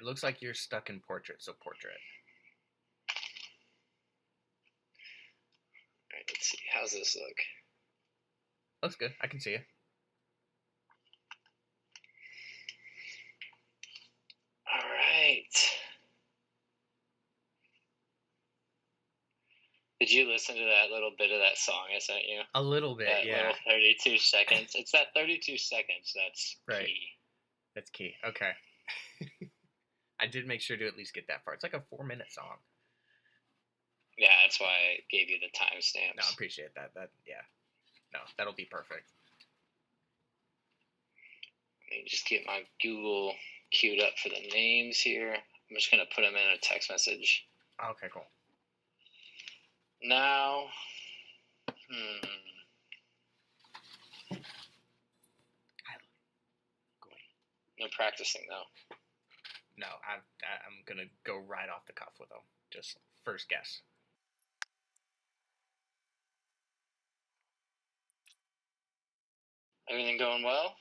It looks like you're stuck in portrait, so portrait. All right, let's see. How's this look? Looks good. I can see it. All right. Did you listen to that little bit of that song I sent you? A little bit, that yeah. Little 32 seconds. It's that 32 seconds that's right. key. That's key. Okay. I did make sure to at least get that far. It's like a 4-minute song. Yeah, that's why I gave you the timestamps. No, I appreciate that. No, that'll be perfect. Let me just get my Google queued up for the names here. I'm just going to put them in a text message. Okay, cool. Now, no practicing though. No, I'm gonna go right off the cuff with them. Just first guess. Everything going well?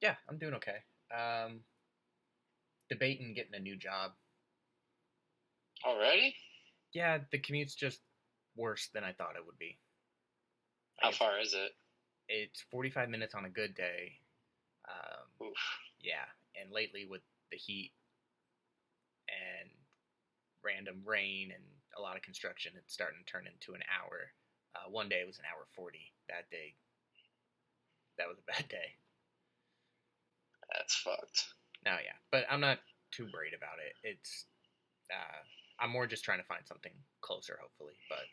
Yeah, I'm doing okay. Debating getting a new job. Already? Yeah, the commute's just worse than I thought it would be. How far is it? It's 45 minutes on a good day. Oof. Yeah, and lately with the heat and random rain and a lot of construction, it's starting to turn into an hour. One day it was an hour 40. That day, that was a bad day. That's fucked. No, yeah, but I'm not too worried about it. It's, I'm more just trying to find something closer, hopefully, but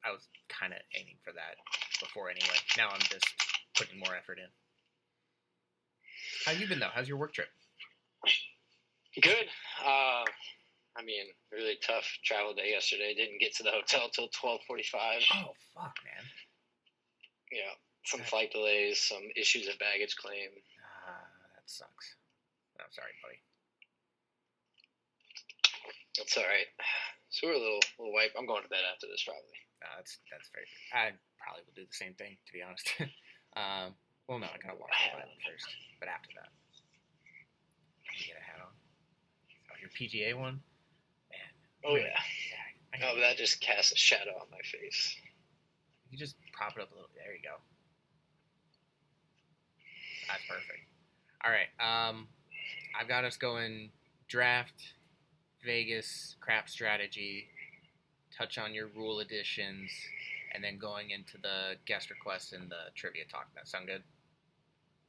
I was kind of aiming for that before anyway. Now I'm just putting more effort in. How you been, though? How's your work trip? Good. I mean, really tough travel day yesterday. Didn't get to the hotel till 12:45. Oh, fuck, man. Yeah, some flight delays, some issues at baggage claim. That sucks. I'm sorry, buddy. That's all right. So we're a little wipe. I'm going to bed after this, probably. That's fair. I probably will do the same thing, to be honest. Well, no, I gotta walk the island first, but after that, let me get a hat on. Oh, your PGA one, man. Oh yeah. Oh, that just casts a shadow on my face. You just prop it up a little. There you go. That's perfect. All right. I've got us going draft, Vegas, crap strategy, touch on your rule additions, and then going into the guest requests and the trivia talk. That sound good?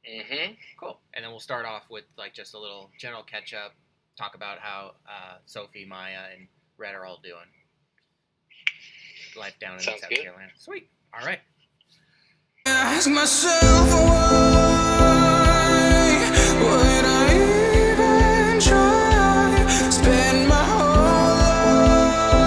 Mm-hmm. Cool. And then we'll start off with like just a little general catch up, talk about how Sophie, Maya, and Red are all doing. Life down in South Carolina. Sweet. All right. Ask myself why would I even try? Spend my whole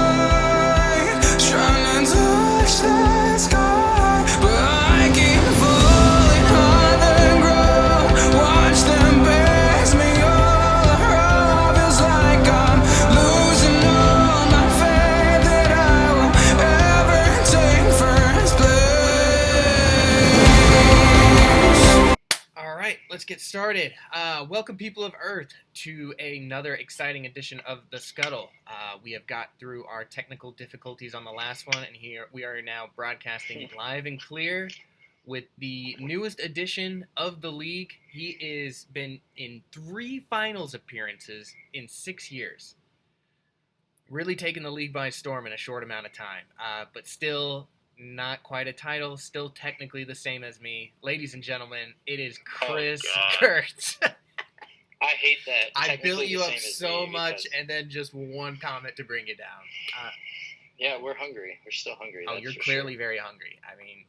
life trying to touch that sky, but I keep falling underground. Watch them pass me all around. Feels like I'm losing all my faith that I will ever take first place. All right, let's get started. Welcome, people of Earth, to another exciting edition of The Scuttle. We have got through our technical difficulties on the last one, and here we are now broadcasting live and clear with the newest edition of the league. He has been in 3 finals appearances in 6 years. Really taking the league by storm in a short amount of time, but still not quite a title, still technically the same as me. Ladies and gentlemen, it is Chris Gertz. I hate that. I built you up so much and then just one comment to bring it down. Yeah, we're hungry. We're still hungry. Oh, you're clearly very hungry. I mean,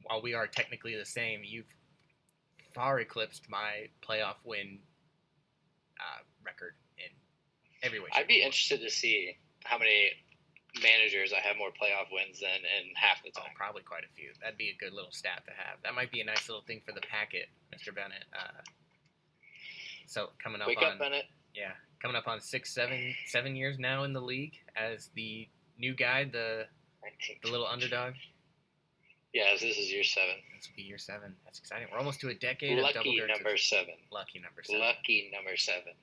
while we are technically the same, you've far eclipsed my playoff win record in every way. I'd be interested to see how many managers I have more playoff wins than in half the time. Oh, probably quite a few. That'd be a good little stat to have. That might be a nice little thing for the packet, Mr. Bennett. So coming up Wake up, Bennett. Yeah, coming up on 7 years now in the league as the new guy, the little underdog. Yeah, this is year 7. This will be year 7. That's exciting. We're almost to a decade of double Lucky Gertzes. number 7. Lucky number 7. Lucky number 7.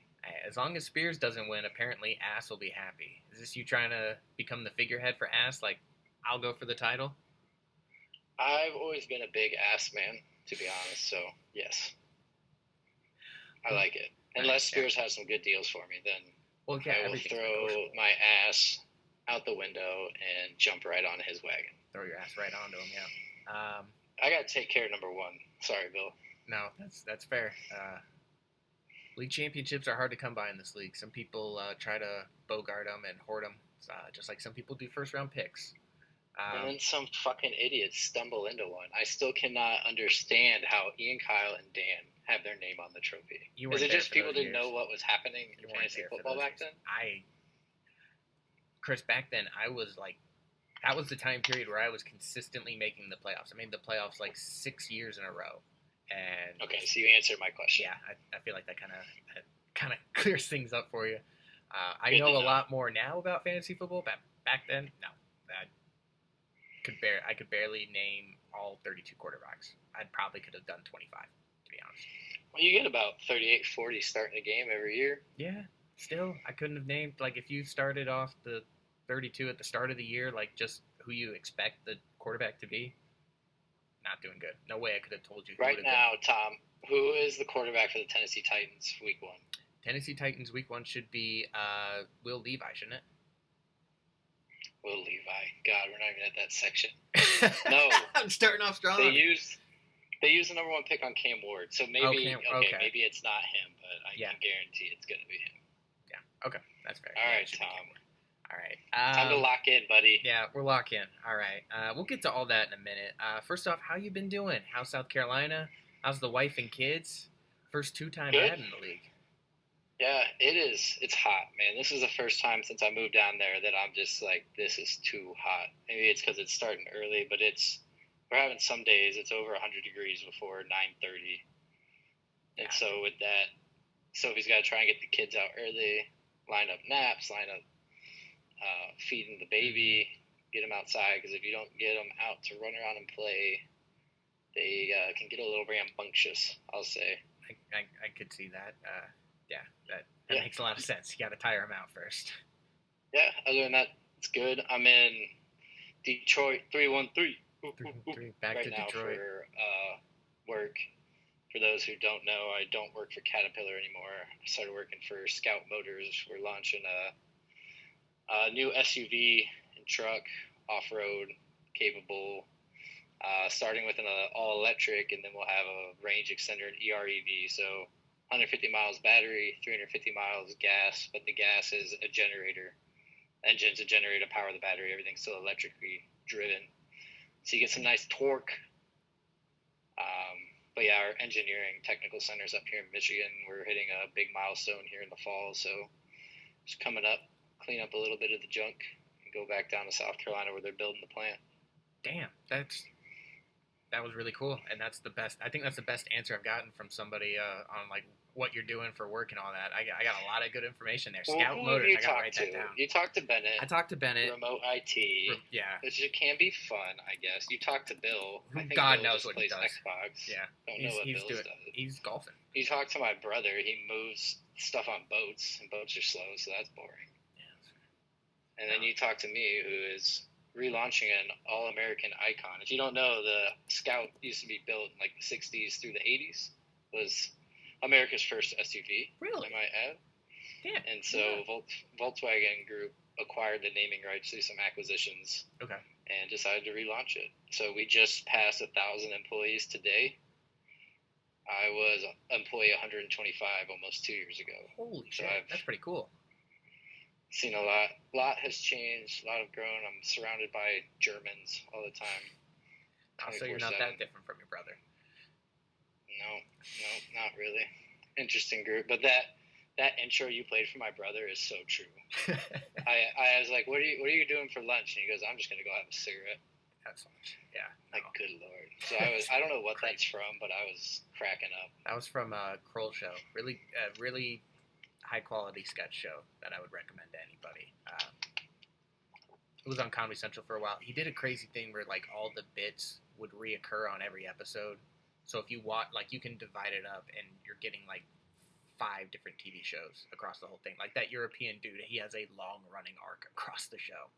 As long as Spears doesn't win, apparently Ass will be happy. Is this you trying to become the figurehead for Ass? Like, I'll go for the title? I've always been a big Ass man, to be honest. So yes, I like it. Unless Spears has some good deals for me, then I will throw my ass out the window and jump right on his wagon. Throw your ass right onto him, yeah. I got to take care of number one. Sorry, Bill. No, that's fair. League championships are hard to come by in this league. Some people try to bogart them and hoard them, just like some people do first-round picks. And then some fucking idiots stumble into one. I still cannot understand how Ian, Kyle, and Dan have their name on the trophy. Is it just people didn't know what was happening in fantasy football back then? Chris, back then, I was like, that was the time period where I was consistently making the playoffs. I made the playoffs like 6 years in a row. And okay, so you answered my question. Yeah, I feel like that kind of clears things up for you. I know a lot more now about fantasy football, but back then, no. I could barely name all 32 quarterbacks. I probably could have done 25, to be honest. Well, you get about 38, 40 starting a game every year. Yeah, still, I couldn't have named, like, if you started off the 32 at the start of the year, like, just who you expect the quarterback to be, not doing good. No way I could have told you. Right now, Tom, who is the quarterback for the Tennessee Titans week 1? Tennessee Titans week 1 should be Will Levi, shouldn't it? Will Levi. God, we're not even at that section. No. I'm starting off strong. They used the number 1 pick on Cam Ward, so maybe maybe it's not him, but I can guarantee it's going to be him. Yeah, okay. That's fair. All right, Tom. All right. Time to lock in, buddy. Yeah, we're locked in. All right. We'll get to all that in a minute. First off, how you been doing? How's South Carolina? How's the wife and kids? First 2-time dad in the league. Yeah, it is. It's hot, man. This is the first time since I moved down there that I'm just like, this is too hot. Maybe it's because it's starting early, but we're having some days it's over 100 degrees before 9:30. And so with that, Sophie's got to try and get the kids out early, line up naps, line up feeding the baby, get them outside, because if you don't get them out to run around and play, they can get a little rambunctious, I'll say. I could see that. That makes a lot of sense. You got to tire them out first. Yeah, other than that, it's good. I'm in Detroit 313. Back right to now Detroit. For work. For those who don't know, I don't work for Caterpillar anymore. I started working for Scout Motors. We're launching a new SUV and truck, off-road capable, starting with an all-electric, and then we'll have a range extender, an EREV. So 150 miles battery, 350 miles gas, but the gas is a generator. Engine's a generator to power the battery. Everything's still electrically driven. So you get some nice torque. But yeah, our engineering technical center's up here in Michigan. We're hitting a big milestone here in the fall. So just coming up, clean up a little bit of the junk, and go back down to South Carolina where they're building the plant. Damn, that was really cool, and that's the best. I think that's the best answer I've gotten from somebody on like what you're doing for work and all that. I got a lot of good information there. Scout Motors, I gotta write that down. You talked to Bennett. I talked to Bennett. Remote IT. Yeah. Which can be fun, I guess. You talked to Bill. I think God Bill knows what he does. Xbox. Yeah. Don't know what Bill does. He's golfing. You talked to my brother. He moves stuff on boats, and boats are slow, so that's boring. Yeah. And then you talked to me, who is relaunching an all-American icon. If you don't know, the Scout used to be built in like the 60s through the 80s. Was America's first SUV. Really? I might add. Yeah. And so Volkswagen Group acquired the naming rights through some acquisitions. Okay. And decided to relaunch it. So we just passed 1,000 employees today. I was employee 125 almost 2 years ago. Holy shit! That's pretty cool. Seen a lot. A lot has changed. A lot have grown. I'm surrounded by Germans all the time. So you're not that different from your brother. No, not really. Interesting group. But that intro you played for my brother is so true. I was like, what are you doing for lunch? And he goes, I'm just gonna go have a cigarette. That's fun. Yeah. Like, good lord. So I don't know what that's from, but I was cracking up. That was from Kroll Show. Really high quality sketch show that I would recommend to anybody. It was on Comedy Central for a while. He did a crazy thing where like all the bits would reoccur on every episode. So if you watch, like, you can divide it up, and you're getting like 5 different TV shows across the whole thing. Like that European dude, he has a long running arc across the show.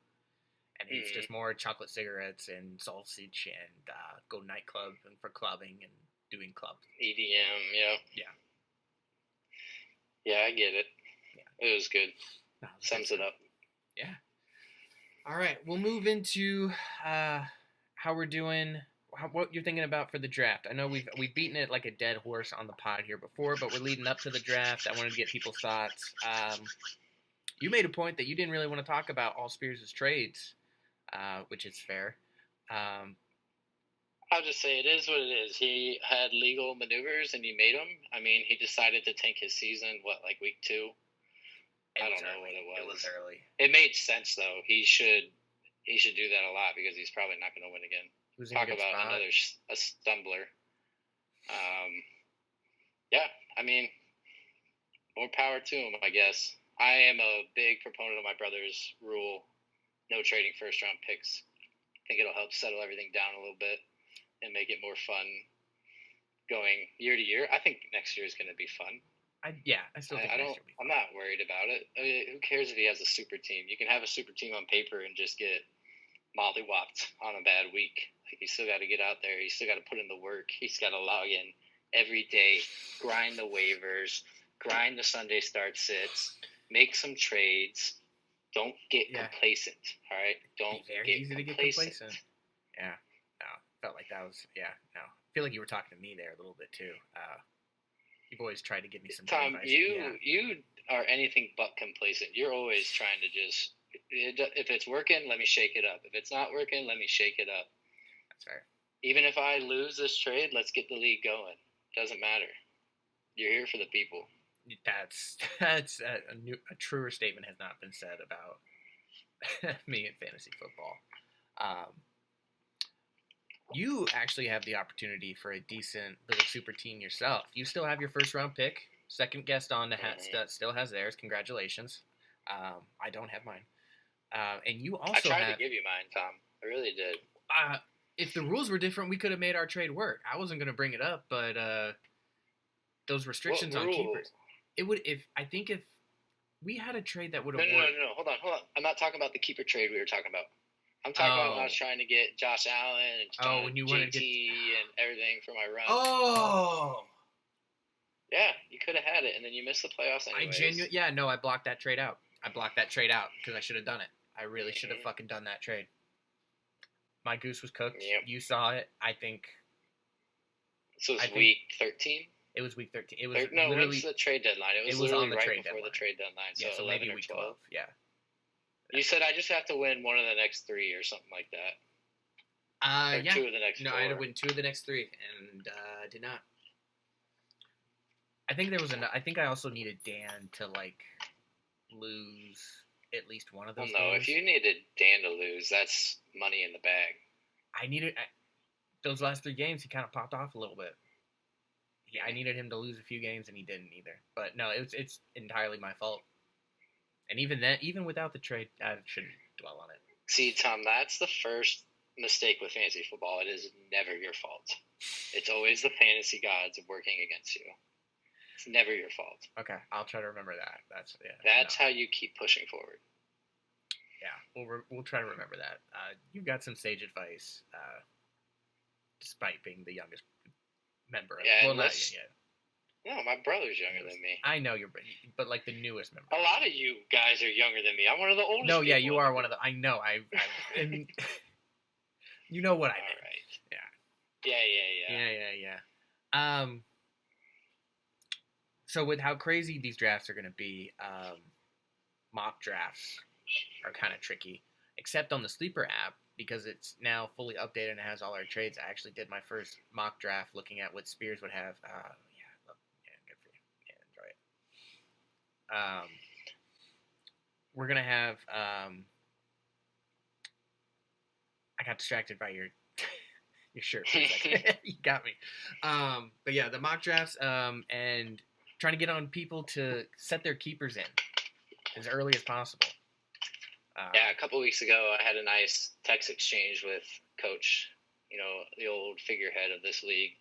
And it's just more chocolate cigarettes and sausage and go nightclub and for clubbing and doing club. EDM, yeah. Yeah. Yeah, I get it. Yeah. It was good. No, Sums it up. Yeah. All right, we'll move into how we're doing, what you're thinking about for the draft. I know we've beaten it like a dead horse on the pod here before, but we're leading up to the draft. I wanted to get people's thoughts. You made a point that you didn't really want to talk about all Spears' trades, which is fair. I'll just say it is what it is. He had legal maneuvers and he made them. I mean, he decided to tank his season, like week 2? I don't know what it was. It was early. It made sense though. He should do that a lot because he's probably not going to win again. Talk about another stumbler. Yeah, I mean, more power to him, I guess. I am a big proponent of my brother's rule: no trading first-round picks. I think it'll help settle everything down a little bit and make it more fun going year to year. I think next year is going to be fun. I still think I'm not worried about it. I mean, who cares if he has a super team? You can have a super team on paper and just get mollywopped on a bad week. Like, you still got to get out there. You still got to put in the work. He's got to log in every day, grind the waivers, grind the Sunday start sits, make some trades. Don't get complacent. All right, don't very get easy complacent. To get complacent. Yeah, no, felt like that was no. I feel like you were talking to me there a little bit too. You've always tried to give me some Tom, advice. You are anything but complacent. You're always trying to just, if it's working, let me shake it up. If it's not working, let me shake it up. That's fair. Even if I lose this trade, let's get the league going. Doesn't matter. You're here for the people. That's a truer statement has not been said about me in fantasy football. You actually have the opportunity for a decent little super team yourself. You still have your first round pick. Second guest on the hat still has theirs. Congratulations. I don't have mine. And you also I tried to give you mine, Tom. I really did. If the rules were different, we could have made our trade work. I wasn't going to bring it up, but those restrictions on keepers. It would if we had a trade that would have worked. No. Hold on. I'm not talking about the keeper trade we were talking about. I'm talking about when I was trying to get Josh Allen and when you JT and everything for my run. Oh. Yeah, you could have had it, and then you missed the playoffs anyways. I blocked that trade out. Because I should have done it. I really should have fucking done that trade. My goose was cooked. Yep. You saw it. I think. So it was week 13? It was week 13. It was when was the trade deadline? It was on the right trade before deadline. The trade deadline. So, so 11 maybe or week 12. Yeah. You said I just have to win one of the next 3 or something like that. Or 2 of the next 4. No, I had to win 2 of the next 3, and did not. I think I think I also needed Dan to lose at least one of those. Well, no, games. If you needed Dan to lose, that's money in the bag. I needed those last 3 games. He kind of popped off a little bit. Yeah, I needed him to lose a few games, and he didn't either. But no, it's entirely my fault. And even without the trade, I shouldn't dwell on it. See, Tom, that's the first mistake with fantasy football. It is never your fault. It's always the fantasy gods working against you. It's never your fault. Okay, I'll try to remember that. That's how you keep pushing forward. Yeah, we'll try to remember that. You've got some sage advice, despite being the youngest member. Not yet. No, my brother's younger than me. I know but the newest member. A lot of you guys are younger than me. I'm one of the oldest. No, yeah, you are one of the. I know. And you know what I mean. All right. Yeah. So with how crazy these drafts are going to be, mock drafts are kind of tricky. Except on the Sleeper app, because it's now fully updated and has all our trades. I actually did my first mock draft looking at what Spears would have. Good for you. Yeah, enjoy it. We're going to have... I got distracted by your shirt for a second. You got me. But yeah, the mock drafts and trying to get on people to set their keepers in as early as possible. A couple weeks ago, I had a nice text exchange with Coach, the old figurehead of this league,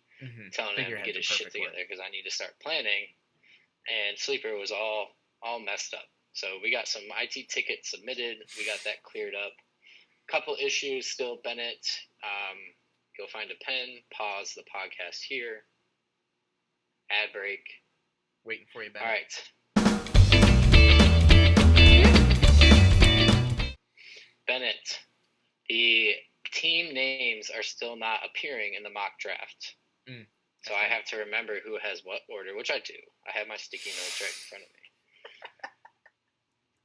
telling him to get his shit together because I need to start planning. and sleeper was all messed up. So we got some IT tickets submitted. We got that cleared up. Couple issues still, Bennett. Go find a pen. Pause the podcast here. Ad break. Waiting for you, Bennett. All right. Bennett, the team names are still not appearing in the mock draft. So I have to remember who has what order, which I do. I have my sticky notes right in front of me.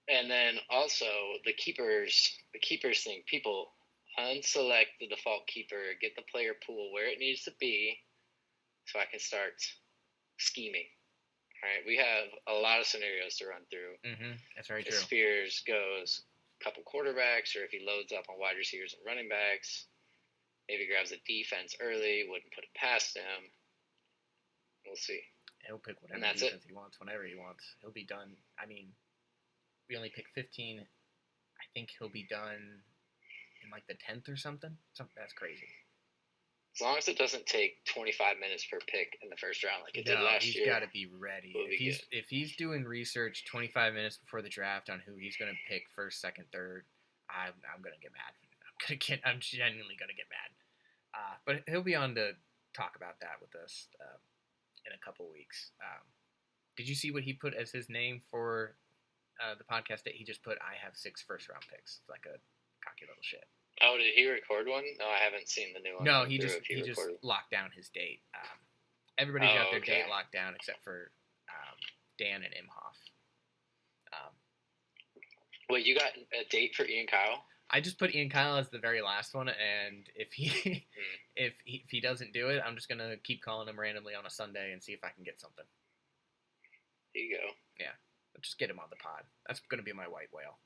And then also the keepers thing. People unselect the default keeper, get the player pool where it needs to be so I can start scheming. All right, we have a lot of scenarios to run through. That's very if true. Spears goes a couple quarterbacks, or if he loads up on wide receivers and running backs, maybe grabs a defense early, wouldn't put it past him. We'll see. He'll pick whatever defense he wants, whenever he wants. He'll be done. I mean, we only pick 15. I think he'll be done in like the 10th or something. That's crazy. As long as it doesn't take 25 minutes per pick in the first round like it did last year. He's got to be ready. If he's doing research 25 minutes before the draft on who he's going to pick first, second, third, I'm going to get mad. I'm genuinely going to get mad. But he'll be on to talk about that with us in a couple weeks. Did you see what he put as his name for the podcast that he just put? I have 6 first-round picks. It's like a cocky little shit. Oh, did he record one? No, I haven't seen the new one. No, he just locked down his date. Everybody's got their date locked down except for Dan and Imhoff. Wait, you got a date for Ian Kyle? I just put Ian Kyle as the very last one, and if he if he doesn't do it, I'm just gonna keep calling him randomly on a Sunday and see if I can get something. There you go. Yeah, just get him on the pod. That's gonna be my white whale.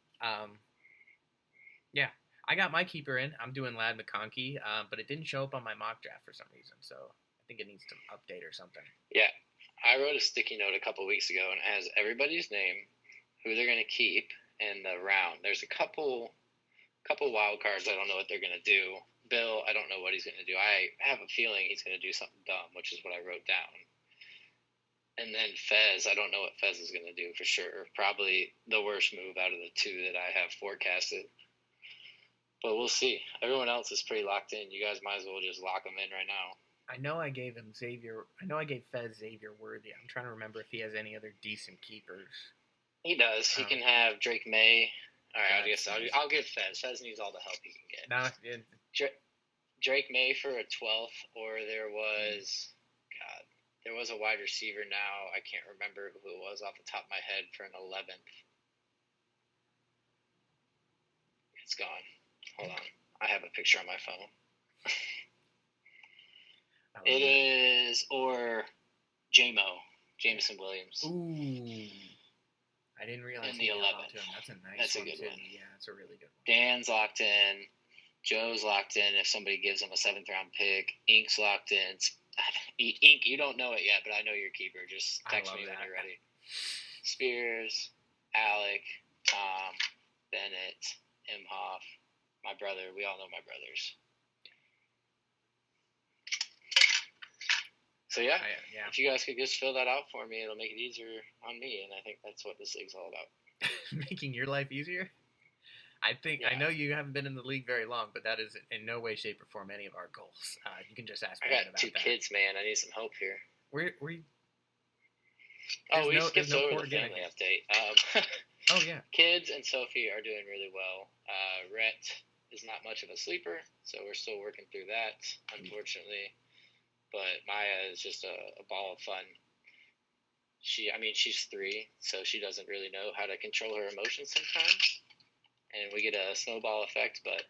Yeah, I got my keeper in. I'm doing Ladd McConkey, but it didn't show up on my mock draft for some reason, so I think it needs to update or something. Yeah, I wrote a sticky note a couple weeks ago, and it has everybody's name, who they're gonna keep, and the round. There's a couple wild cards. I don't know what they're going to do. Bill, I don't know what he's going to do. I have a feeling he's going to do something dumb, which is what I wrote down. And then Fez, I don't know what Fez is going to do for sure. Probably the worst move out of the 2 that I have forecasted. But we'll see. Everyone else is pretty locked in. You guys might as well just lock them in right now. I know I gave him Xavier. I know I gave Fez Xavier Worthy. I'm trying to remember if he has any other decent keepers. He does. He can have Drake May. All right, I guess I'll give Fez. Fez needs all the help he can get. Drake May for a 12th, or there was a wide receiver now. I can't remember who it was off the top of my head for an 11th. It's gone. Hold on. I have a picture on my phone. It is, or Jameson Williams. Ooh. I didn't realize in the 11th. That's a nice That's one, a good too. one. Yeah, that's a really good one. Dan's locked in. Joe's locked in if somebody gives him a 7th-round pick. Ink's locked in. Ink, you don't know it yet, but I know your keeper. Just text me when you're ready. Spears, Alec, Tom, Bennett, Imhoff, my brother. We all know my brothers. So, yeah, if you guys could just fill that out for me, it'll make it easier on me, and I think that's what this league's all about. Making your life easier? I know you haven't been in the league very long, but that is in no way, shape, or form any of our goals. You can just ask me about that. I got 2 kids, man. I need some help here. We skipped over the family update. Oh, yeah. Kids and Sophie are doing really well. Rhett is not much of a sleeper, so we're still working through that, unfortunately. But Maya is just a ball of fun. She's 3, so she doesn't really know how to control her emotions sometimes. And we get a snowball effect, but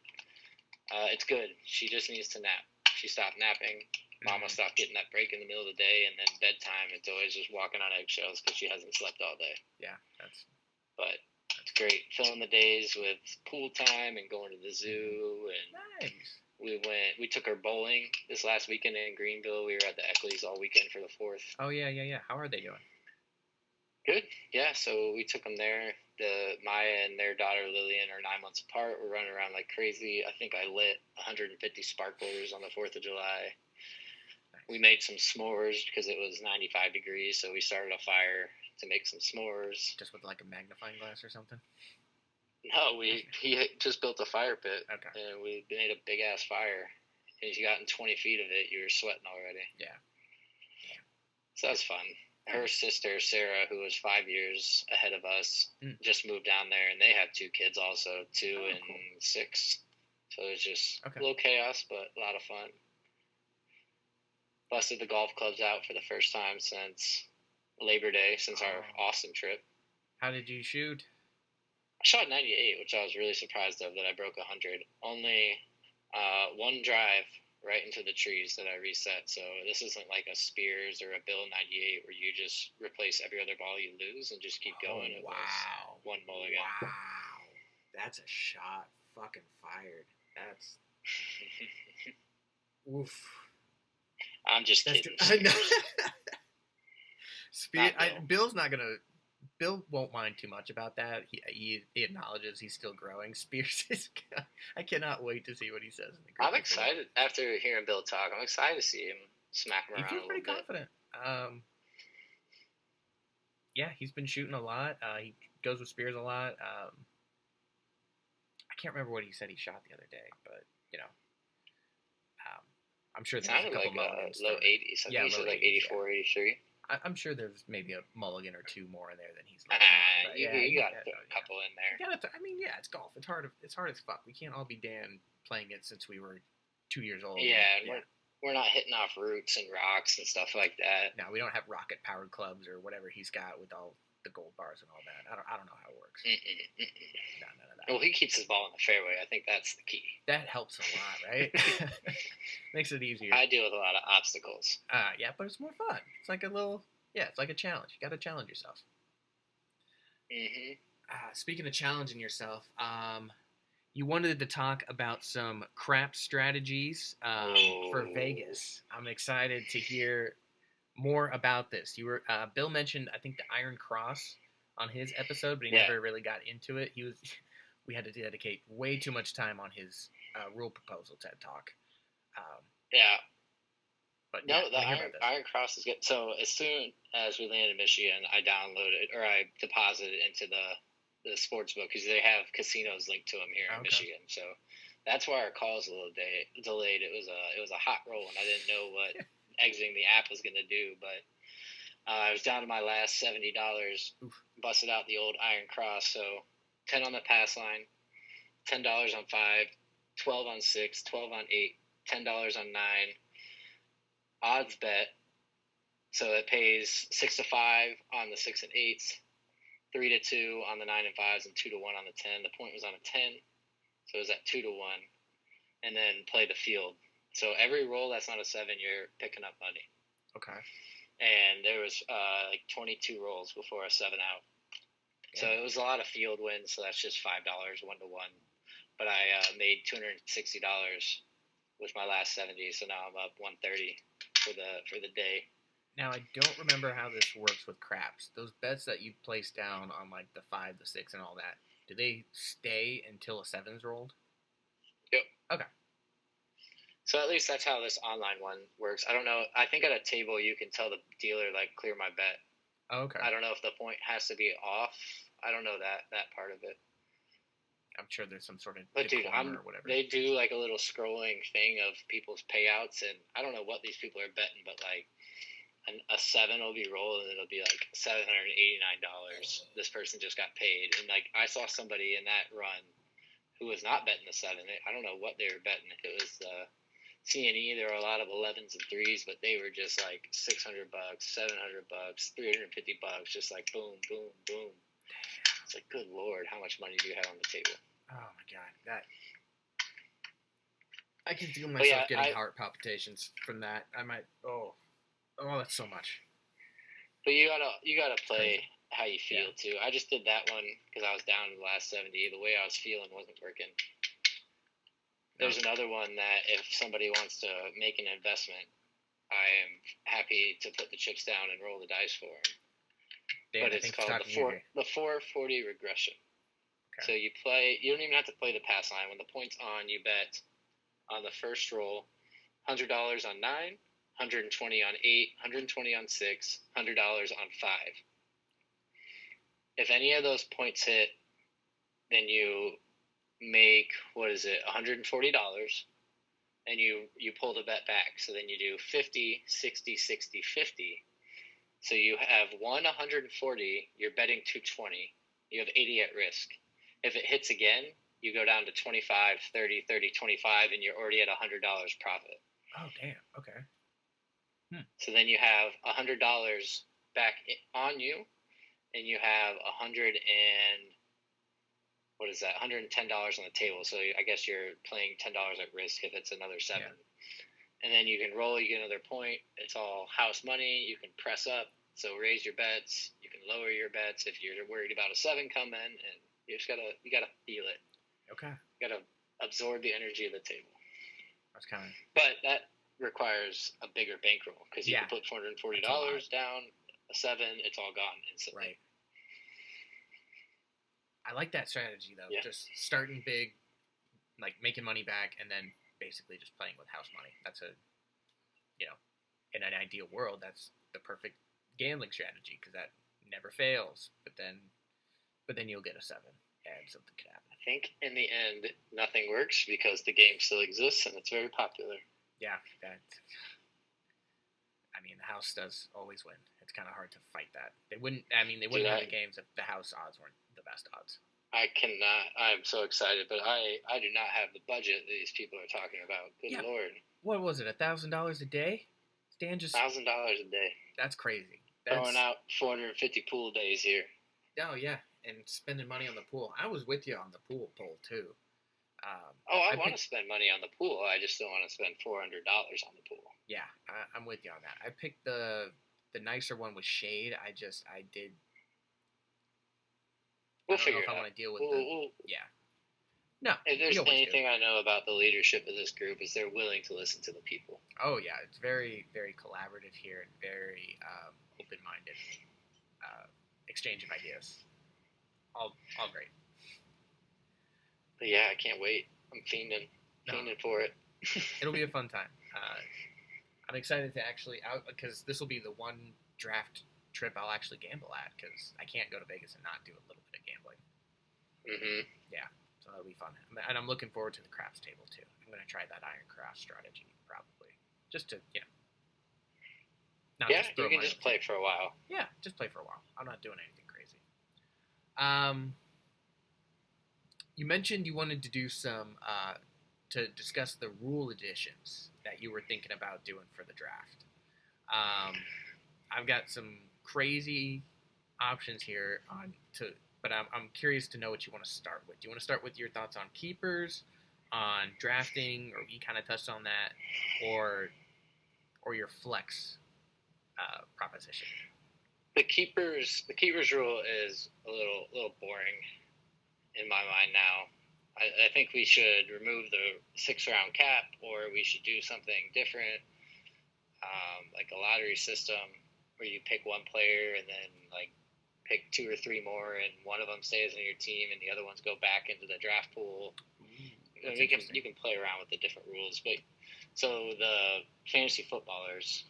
it's good. She just needs to nap. She stopped napping. Mama stopped getting that break in the middle of the day, and then bedtime, it's always just walking on eggshells because she hasn't slept all day. Yeah, But it's great. Filling the days with pool time and going to the zoo. And nice. We took her bowling this last weekend in Greenville. We were at the Eccles all weekend for the 4th. Oh, yeah. How are they doing? Good. Yeah, so we took them there. Maya and their daughter Lillian are 9 months apart. We're running around like crazy. I think I lit 150 sparklers on the 4th of July. Nice. We made some s'mores because it was 95 degrees, so we started a fire to make some s'mores. Just with like a magnifying glass or something? No, he just built a fire pit. Okay. And we made a big-ass fire. And if you got in 20 feet of it, you were sweating already. Yeah. So that was fun. Her sister, Sarah, who was 5 years ahead of us, just moved down there, and they have 2 kids also, 2 and cool. 6. So it was just a little chaos, but a lot of fun. Busted the golf clubs out for the first time since Labor Day, since our Austin trip. How did you shoot? I shot 98, which I was really surprised of, that I broke 100. Only one drive right into the trees that I reset. So this isn't like a Spears or a Bill 98 where you just replace every other ball you lose and just keep going. It was one mulligan. Wow. That's a shot fucking fired. That's... Oof. I'm just kidding. I know. Bill's not going to... Bill won't mind too much about that. He acknowledges he's still growing. Spears is... I cannot wait to see what he says. I'm excited. After hearing Bill talk, I'm excited to see him smack him around a little bit. He feels pretty confident. Yeah, he's been shooting a lot. He goes with Spears a lot. I can't remember what he said he shot the other day, but, I'm sure there's a couple mulligans. Low 80s. I think he said like 84, 83. I'm sure there's maybe a mulligan or 2 more in there than he's. You got a couple in there. It's golf. It's hard as fuck. We can't all be Dan playing it since we were 2 years old. Yeah. We're not hitting off roots and rocks and stuff like that. No, we don't have rocket powered clubs or whatever he's got with all the gold bars and all that. I don't know how it works. No, none of that. Well, he keeps his ball in the fairway. I think that's the key. That helps a lot, right? Makes it easier. I deal with a lot of obstacles. Yeah, but it's more fun. It's like it's like a challenge. You got to challenge yourself. Mm-hmm. Speaking of challenging yourself, you wanted to talk about some crap strategies for Vegas. I'm excited to hear more about this. You were Bill mentioned, I think, the Iron Cross on his episode, but he never really got into it. We had to dedicate way too much time on his rule proposal TED Talk. But no, the Iron Cross is good. So as soon as we landed in Michigan, I deposited into the sports book because they have casinos linked to them here in Michigan. So that's why our call is a little delayed. It was a hot roll, and I didn't know what exiting the app was going to do, but I was down to my last $70. Busted out the old Iron Cross. So 10 on the pass line, $10 on 5, 12 on 6, 12 on 8, $10 on 9. Odds bet, so it pays 6 to 5 on the 6 and 8s, 3 to 2 on the 9 and 5s, and 2 to 1 on the 10. The point was on a 10, so it was at 2 to 1, and then play the field. So every roll that's not a 7, you're picking up money. Okay. And there was like 22 rolls before a 7 out. Yeah. So it was a lot of field wins, so that's just $5, 1 to 1. But I made $260 with my last 70, so now I'm up $130 for the day. Now I don't remember how this works with craps. Those bets that you place down on like the 5, the 6, and all that, do they stay until a 7's rolled? Yep. Okay. So at least that's how this online one works. I don't know. I think at a table you can tell the dealer like clear my bet. Okay. I don't know if the point has to be off. I don't know that part of it. I'm sure there's some sort of or whatever. They do like a little scrolling thing of people's payouts, and I don't know what these people are betting, but like a 7 will be rolled, and it'll be like $789. This person just got paid, and like I saw somebody in that run who was not betting the 7. I don't know what they were betting. If it was the C&E, there were a lot of 11s and 3s, but they were just like $600, $700, $350, just like boom, boom, boom. It's like, good Lord, how much money do you have on the table? Oh my God, I can feel myself getting heart palpitations from that. I might. Oh, that's so much. But you gotta play how you feel too. I just did that one because I was down to the last 70. The way I was feeling wasn't working. There's another one that if somebody wants to make an investment, I am happy to put the chips down and roll the dice for them. But it's called the 440 regression. Okay. So you don't even have to play the pass line. When the point's on, you bet on the first roll $100 on 9, $120 on 8, $120 on 6, $100 on 5. if any of those points hit, then you make, $140, and you pull the bet back. So then you do 50, 60, 60, 50. So you have won 140, you're betting 220, you have 80 at risk. If it hits again, you go down to 25, 30, 30, 25, and you're already at $100 profit. Oh, damn. Okay. So then you have $100 back on you, and you have $110 on the table. So I guess you're playing $10 at risk if it's another 7. Yeah. And then you can roll, you get another point. It's all house money. You can press up, so raise your bets. You can lower your bets if you're worried about a 7 coming, and you gotta feel it. Okay. You gotta absorb the energy of the table. That's kind of. But that requires a bigger bankroll, because you can put $440 down, a 7, it's all gone instantly. Right. I like that strategy though. Yeah. Just starting big, like making money back, and then basically just playing with house money. That's in an ideal world, that's the perfect gambling strategy, because that never fails. But then you'll get a 7, and something could happen. I think in the end, nothing works because the game still exists and it's very popular. Yeah, the house does always win. It's kind of hard to fight that. They wouldn't have the games if the house odds weren't the best odds. I cannot. I'm so excited, but I do not have the budget that these people are talking about. Good Lord. What was it, $1,000 a day? Stan just $1,000 a day. That's crazy. Throwing out 450 pool days here. Oh, yeah, and spending money on the pool. I was with you on the pool too. I want to spend money on the pool. I just don't want to spend $400 on the pool. Yeah, I'm with you on that. I picked the nicer one with shade. I did. We'll figure it out. I don't know if I want to deal with yeah. No. If there's anything I know about the leadership of this group, is they're willing to listen to the people. Oh yeah, it's very, very collaborative here and very open-minded exchange of ideas. All great. But yeah, I can't wait. I'm fiending for it. It'll be a fun time. I'm excited to because this will be the one draft trip I'll actually gamble at, because I can't go to Vegas and not do a little bit of gambling. Mm-hmm. Yeah, so that'll be fun. And I'm looking forward to the craps table too. I'm going to try that iron craft strategy probably, just to you can just play for a while. Yeah, just play for a while. I'm not doing anything crazy. You mentioned you wanted to do some to discuss the rule additions that you were thinking about doing for the draft. I've got some crazy options here but I'm curious to know what you want to start with. Do you want to start with your thoughts on keepers, on drafting, or we kind of touched on that, or your flex proposition? The keepers rule is a little boring in my mind now. I think we should remove the 6-round cap, or we should do something different, like a lottery system where you pick one player and then like pick 2 or 3 more, and one of them stays on your team and the other ones go back into the draft pool. You can play around with the different rules, but so the Fantasy Footballers,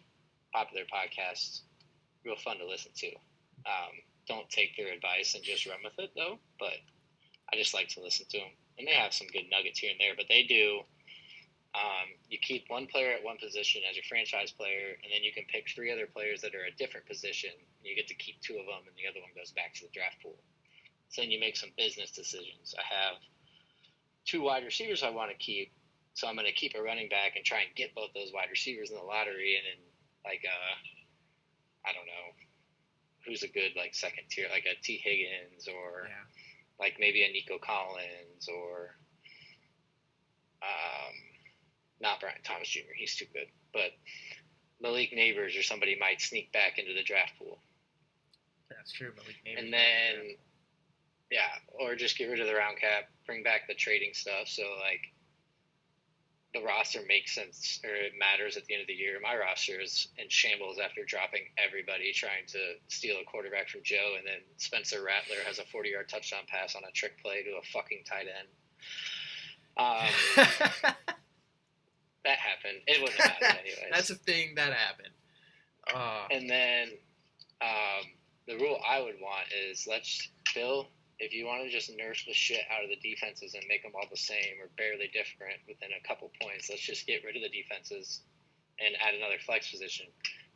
popular podcast, real fun to listen to. Don't take their advice and just run with it though, but I just like to listen to them, and they have some good nuggets here and there. But they do. You keep one player at one position as your franchise player, and then you can pick 3 other players that are a different position, and you get to keep 2 of them, and the other one goes back to the draft pool. So then you make some business decisions. I have 2 wide receivers I want to keep, so I'm going to keep a running back and try and get both those wide receivers in the lottery, and then I don't know who's a good second tier, like a T. Higgins, or like maybe a Nico Collins, or not Brian Thomas Jr. He's too good, but Malik Neighbors or somebody might sneak back into the draft pool. That's true, Malik Neighbors. And then, or just get rid of the round cap, bring back the trading stuff, so the roster makes sense, or it matters at the end of the year. My roster is in shambles after dropping everybody trying to steal a quarterback from Joe, and then Spencer Rattler has a 40-yard touchdown pass on a trick play to a fucking tight end. That happened. It wouldn't have happened anyways. That's a thing that happened. And then the rule I would want is let's Bill, if you want to just nerf the shit out of the defenses and make them all the same or barely different within a couple points, let's just get rid of the defenses and add another flex position.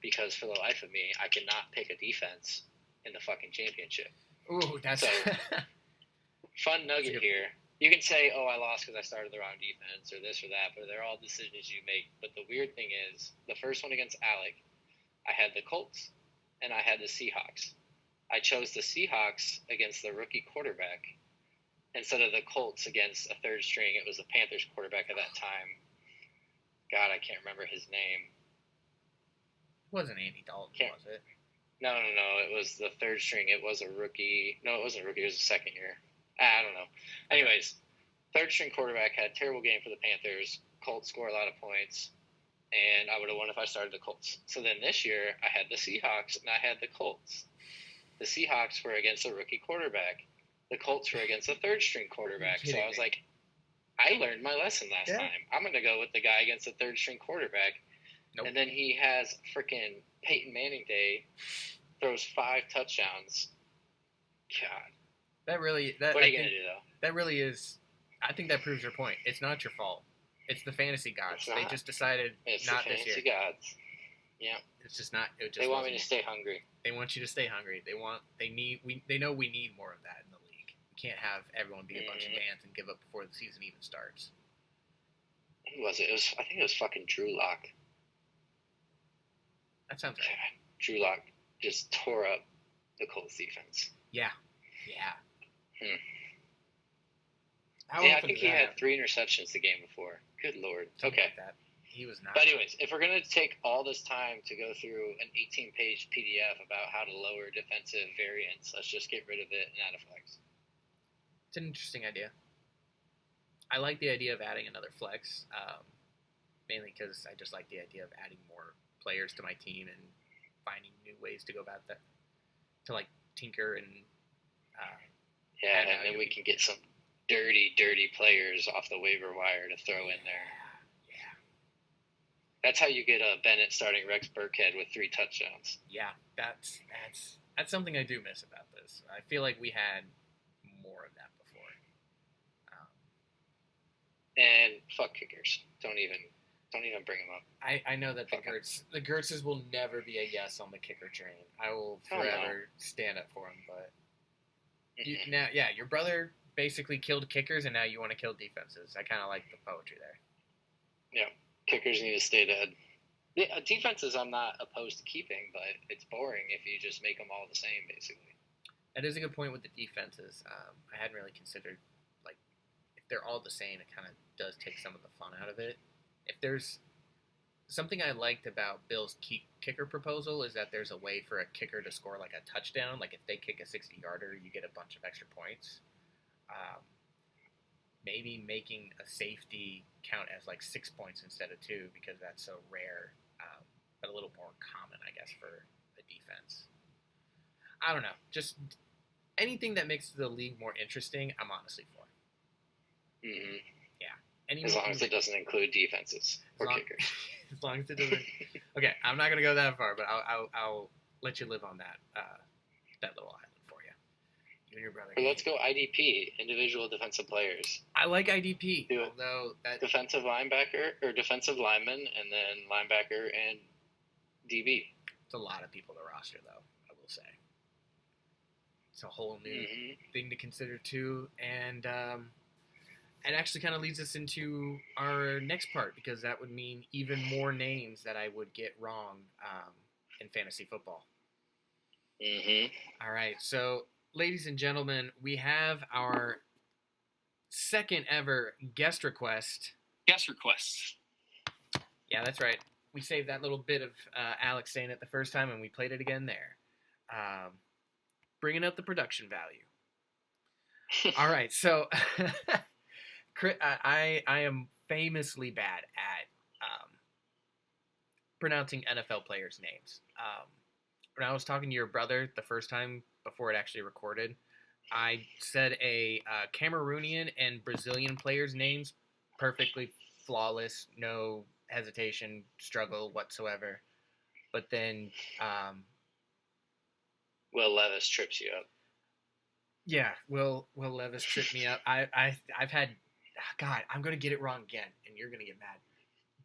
Because for the life of me, I cannot pick a defense in the fucking championship. Ooh, that's So, fun nugget here. You can say, oh, I lost because I started the wrong defense or this or that, but they're all decisions you make. But the weird thing is, the first one against Alec, I had the Colts and I had the Seahawks. I chose the Seahawks against the rookie quarterback instead of the Colts against a third string. It was the Panthers quarterback at that time. God, I can't remember his name. It wasn't Andy Dalton, was it? No. It was the third string. It was a rookie. No, it wasn't a rookie. It was a second year. I don't know. Anyways, third string quarterback had a terrible game for the Panthers. Colts score a lot of points. And I would have won if I started the Colts. So then this year, I had the Seahawks and I had the Colts. The Seahawks were against a rookie quarterback. The Colts were against a third-string quarterback. So I was like, I learned my lesson last time. I'm going to go with the guy against the third-string quarterback. Nope. And then he has freaking Peyton Manning Day, throws 5 touchdowns. God. What are you going to do, though? That really is – I think that proves your point. It's not your fault. It's the fantasy gods. They just decided not this year. It's the fantasy gods. Yeah. It's just not. It just they want me to stay hungry. They want you to stay hungry. They know we need more of that in the league. We can't have everyone be a bunch of fans and give up before the season even starts. Who was it? I think it was fucking Drew Lock. That sounds right. Drew Lock just tore up the Colts defense. Yeah. I think he had 3 interceptions the game before. Good Lord. Something like that. He was not. But anyways, if we're going to take all this time to go through an 18-page PDF about how to lower defensive variance, let's just get rid of it and add a flex. It's an interesting idea. I like the idea of adding another flex, mainly because I just like the idea of adding more players to my team and finding new ways to go about that, to like tinker and and then we can get some dirty players off the waiver wire to throw in there. That's how you get Bennett starting Rex Burkhead with 3 touchdowns. Yeah, that's something I do miss about this. I feel like we had more of that before. And fuck kickers. Don't even bring them up. I know that the Gertzes will never be a yes on the kicker train. I will forever stand up for him. But your brother basically killed kickers, and now you want to kill defenses. I kind of like the poetry there. Yeah. Kickers need to stay dead. Yeah, defenses I'm not opposed to keeping, but it's boring if you just make them all the same, basically. That is a good point with the defenses. I hadn't really considered, like, if they're all the same, it kind of does take some of the fun out of it. If there's something I liked about Bill's kicker proposal is that there's a way for a kicker to score, like, a touchdown. Like, if they kick a 60-yarder, you get a bunch of extra points. Maybe making a safety count as like 6 points instead of 2 because that's so rare, but a little more common, I guess, for the defense. I don't know. Just anything that makes the league more interesting, I'm honestly for. Mm-hmm. Yeah. As long as it doesn't include defenses or kickers. As long as it doesn't. Okay, I'm not going to go that far, but I'll let you live on that little island. You and your brother. Let's go IDP, individual defensive players. I like IDP, although that defensive linebacker or defensive lineman, and then linebacker and DB. It's a lot of people to roster, though. I will say it's a whole new thing to consider too, and it actually kind of leads us into our next part because that would mean even more names that I would get wrong in fantasy football. All right, so. Ladies and gentlemen, we have our second ever guest request. Guest requests. Yeah, that's right. We saved that little bit of Alex saying it the first time, and we played it again there. Bringing up the production value. All right, so I am famously bad at pronouncing NFL players' names. When I was talking to your brother the first time before it actually recorded, I said a Cameroonian and Brazilian players' names perfectly flawless, no hesitation, struggle whatsoever. But then Will Levis trips you up. Yeah, Will Levis tripped me up. I've had, God, I'm gonna get it wrong again, and you're gonna get mad.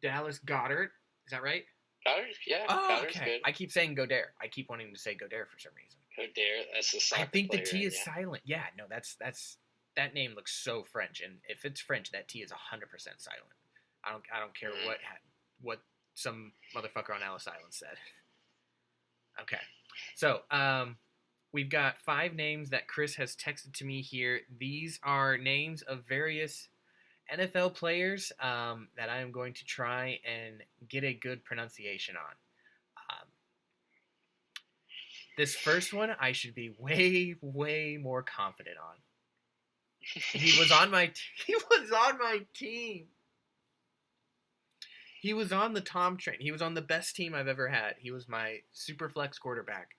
Dallas Goddard, is that right? Goddard, yeah, Oh, Goddard's okay. good. I keep saying Godare. I keep wanting to say Godare for some reason. Godare, that's the soccer I think the player, T is yeah. silent. Yeah, no, that's that name looks so French, and if it's French, that T is 100% silent. I don't care what some motherfucker on Ellis Island said. Okay, so we've got 5 names that Chris has texted to me here. These are names of various NFL players that I am going to try and get a good pronunciation on. This first one I should be way more confident on. He was on my team. He was on the Tom train. He was on the best team I've ever had. He was my super flex quarterback.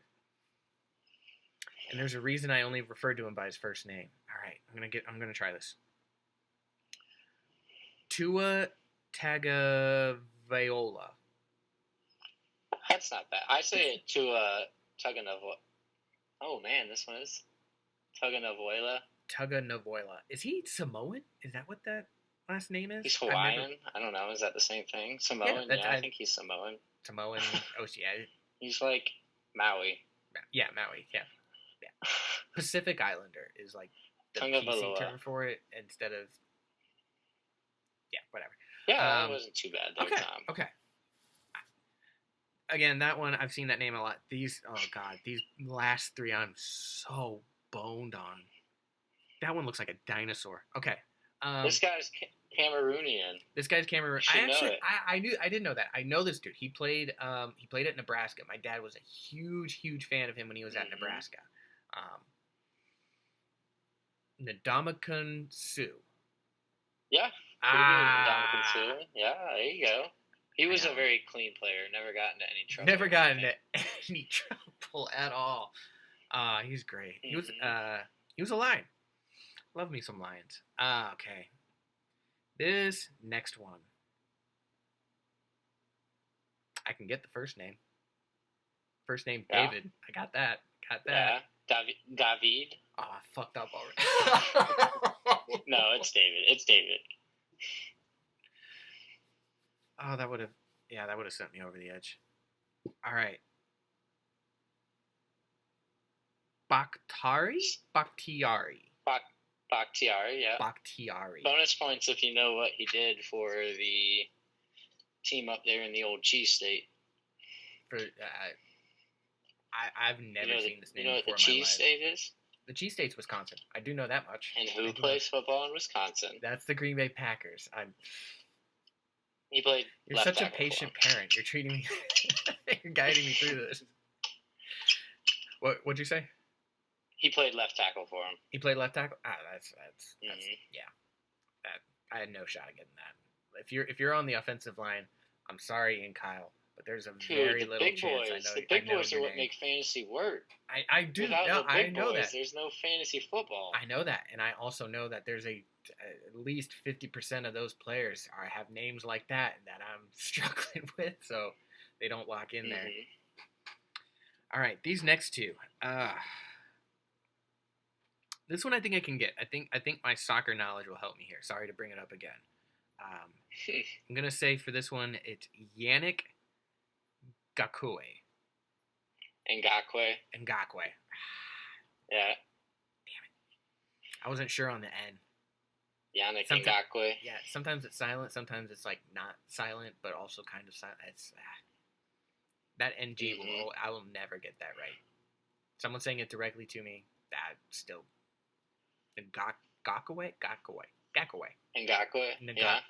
And there's a reason I only referred to him by his first name. All right, I'm gonna try this. Tua Tagovailoa. That's not bad. I say it to Tagovailoa. Oh man, this one is Tagovailoa. Tagovailoa. Is he Samoan? Is that what that last name is? He's Hawaiian. I don't know. Is that the same thing? Samoan? Yeah, I think he's Samoan. Samoan. Oh, yeah. He's like Maui. Yeah, Maui. Yeah. Pacific Islander is like the PC term for it instead of. Yeah, whatever. Yeah, that wasn't too bad there, okay, Tom. Okay. Again, that one, I've seen that name a lot. These last 3 I'm so boned on. That one looks like a dinosaur. Okay. This guy's Cameroonian. This guy's Cameroonian. I didn't know that. I know this dude. He played at Nebraska. My dad was a huge fan of him when he was at Nebraska. Ndamukong Suh. Yeah. Ndamukong Suh. Yeah, there you go. He was a very clean player. Never got into any trouble. Never got into any trouble at all. He's great. He was a Lion. Love me some Lions. Okay. This next one. I can get the first name. First name, David. I got that. Yeah. David. Oh, I fucked up already. No, it's David. Oh, that would have sent me over the edge. All right. Bakhtiari, yeah. Bakhtiari. Bonus points if you know what he did for the team up there in the old cheese state. I've never seen this name before in my life. You know what the cheese state is? The cheese state's Wisconsin. I do know that much. And who plays football in Wisconsin? That's the Green Bay Packers. He played. You're such a patient parent. You're treating me. You're guiding me through this. What'd you say? He played left tackle for him. He played left tackle. That's yeah. I had no shot at getting that. If you're on the offensive line, I'm sorry, Ian Kyle, but there's a very little chance. The big boys are what make fantasy work. I do. I know that. There's no fantasy football. I know that, and I also know that there's at least 50% of those players have names like that I'm struggling with, so they don't lock in there. All right, these next two. This one I think I can get. I think my soccer knowledge will help me here. Sorry to bring it up again. I'm gonna say for this one it's Yannick Ngakoue. Ngakoue. Yeah. Damn it. I wasn't sure on the N. Yannick Ngakoue. Yeah, sometimes it's silent, sometimes it's like not silent, but also kind of silent. It's that NG I will never get that right. Someone saying it directly to me, that still Ngakoue. Yeah.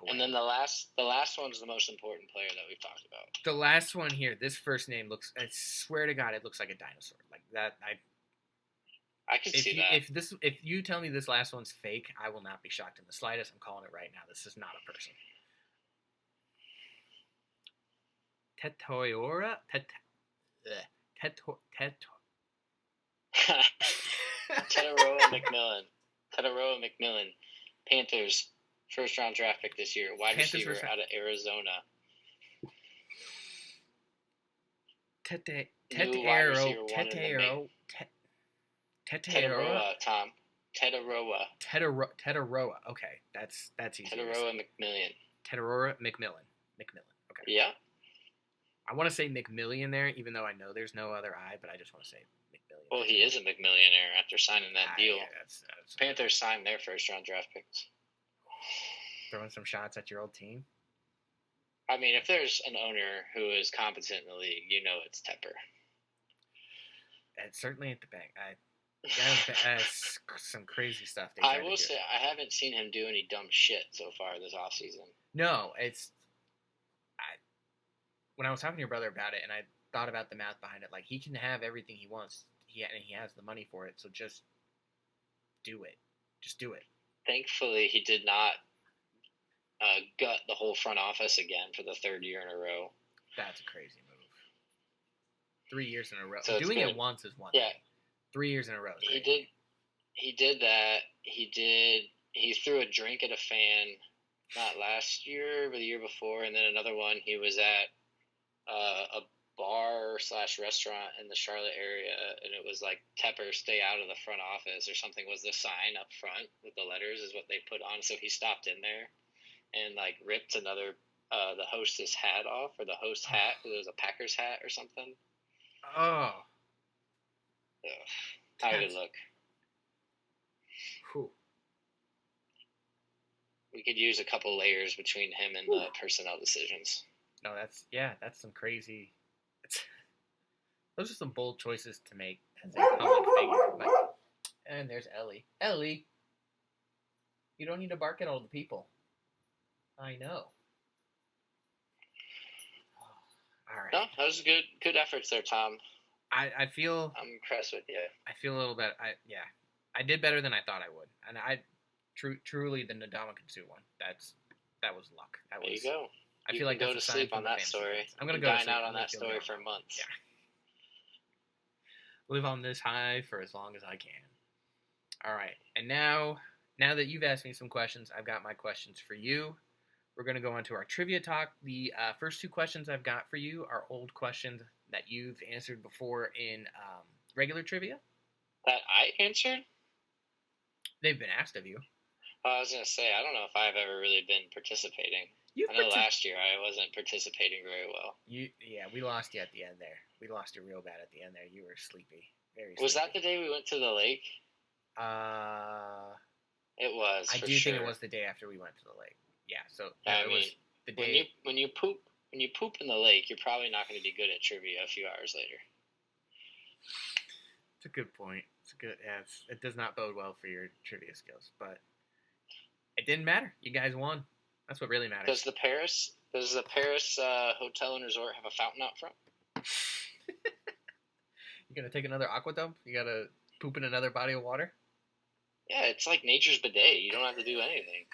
And then the last one's the most important player that we've talked about. The last one here, this first name looks, I swear to God, it looks like a dinosaur. Like that, I can see that. If you tell me this last one's fake, I will not be shocked in the slightest. I'm calling it right now. This is not a person. Tetaroa McMillan, Panthers, first round draft pick this year, wide receiver out of Arizona. Tetaroa, Tom. Tetaroa. Tetaroa. Okay, that's easy. Tetaroa McMillian. Tetaroa McMillan. Okay. Yeah. I want to say McMillian there, even though I know there's no other I, but I just want to say McMillian. Well, he is a McMillionaire after signing that deal. Yeah, that's Panthers signed their first-round draft picks. Throwing some shots at your old team. I mean, if there's an owner who is competent in the league, you know it's Tepper. It's certainly at the bank. Some crazy stuff. I will say I haven't seen him do any dumb shit so far this offseason. No, when I was talking to your brother about it, and I thought about the math behind it, like he can have everything he wants. He has the money for it, so just do it. Just do it. Thankfully, he did not gut the whole front office again for the third year in a row. That's a crazy move. 3 years in a row. So doing it once is one. Yeah. 3 years in a row. He did that. He threw a drink at a fan, not last year, but the year before, and then another one. He was at a bar/restaurant in the Charlotte area, and it was like Tepper, stay out of the front office or something was the sign up front with the letters is what they put on. So he stopped in there and like ripped another the hostess hat off, or the host hat. It was a Packers hat or something. Oh. Ugh. How did it look? Whew. We could use a couple layers between him and the personnel decisions. No, that's some crazy. Those are some bold choices to make as a public figure. But, and there's Ellie. Ellie, you don't need to bark at all the people. I know. All right. No, that was good efforts there, Tom. I feel. I'm impressed with you. I feel a little bit. I did better than I thought I would, and truly the Ndamukong one. That was luck. There you go. I feel like go to sleep on that story. I'm gonna go dine out on that story for months. Yeah. Live on this high for as long as I can. All right, and now that you've asked me some questions, I've got my questions for you. We're going to go on to our trivia talk. The first two questions I've got for you are old questions that you've answered before in regular trivia. That I answered? They've been asked of you. I was going to say, I don't know if I've ever really been participating. I know last year I wasn't participating very well. Yeah, we lost you at the end there. We lost you real bad at the end there. You were sleepy. Very sleepy. Was that the day we went to the lake? It was. I do think it was the day after we went to the lake. Yeah, so it was the day. When you poop in the lake, you're probably not going to be good at trivia a few hours later. It's a good point. It does not bode well for your trivia skills, but it didn't matter. You guys won. That's what really matters. Does the Paris hotel and resort have a fountain out front? You gonna take another aqua dump? You gotta poop in another body of water? Yeah, it's like nature's bidet. You don't have to do anything.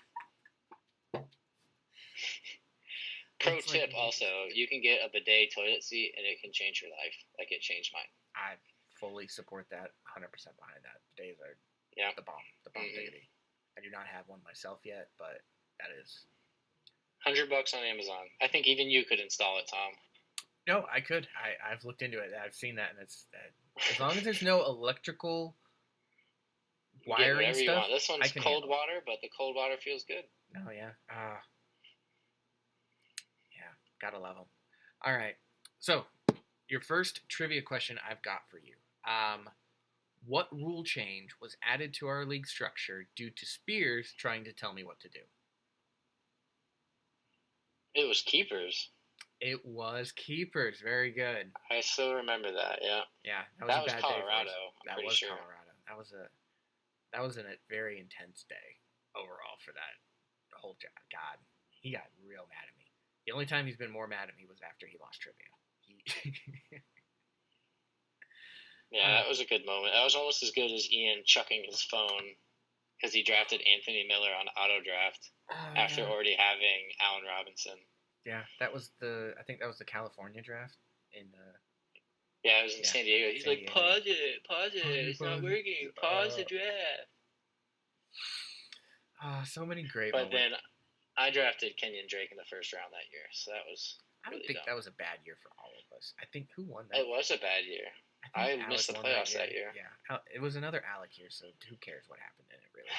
Pro tip also, you can get a bidet toilet seat and it can change your life. Like it changed mine. I fully support that, 100% behind that. Bidets are the bomb. The bomb diggity. I do not have one myself yet, but that is $100 on Amazon. I think even you could install it, Tom. No, I could. I've looked into it. I've seen that, and it's as long as there's no electrical wiring stuff. You want. This one's cold water, but the cold water feels good. Oh yeah. Yeah, gotta love them. All right. So, your first trivia question I've got for you. What rule change was added to our league structure due to Spears trying to tell me what to do? It was keepers. It was keepers. Very good. I still remember that. Yeah. Yeah. That was Colorado. That was Colorado. That was a very intense day overall for that whole job. God, he got real mad at me. The only time he's been more mad at me was after he lost trivia. Yeah, that was a good moment. That was almost as good as Ian chucking his phone because he drafted Anthony Miller on auto draft after already having Allen Robinson. Yeah, I think that was the California draft in yeah, it was in San Diego. He's like, pause it, it's not working, pause the draft. So many great But moments. then I drafted Kenyon Drake in the first round that year, so that was I don't think that was a bad year for all of us. I think who won that? It was a bad year. I think missed the Alec won playoffs that year. Yeah, it was another Alec year, so who cares what happened in it, really?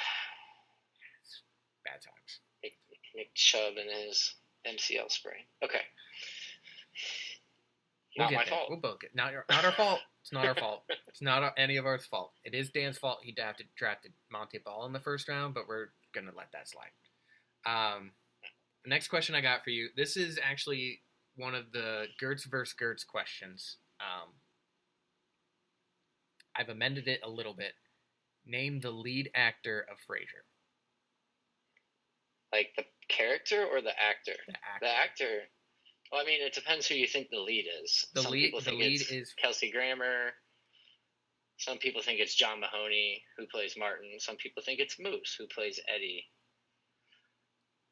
It's bad times. Nick Chubb and his MCL sprain. Okay. We'll Not get my there. fault. We'll both get not our fault. It's not our fault. It's not any of our fault. It is Dan's fault. He drafted Monte Ball in the first round, but we're gonna let that slide. The next question I got for you. This is actually one of the Gertz versus Gertz questions. I've amended it a little bit. Name the lead actor of Frasier. Like the character or the actor? The actor. The actor. Well, I mean, it depends who you think the lead is. Some people think it's is Kelsey Grammer. Some people think it's John Mahoney, who plays Martin. Some people think it's Moose, who plays Eddie.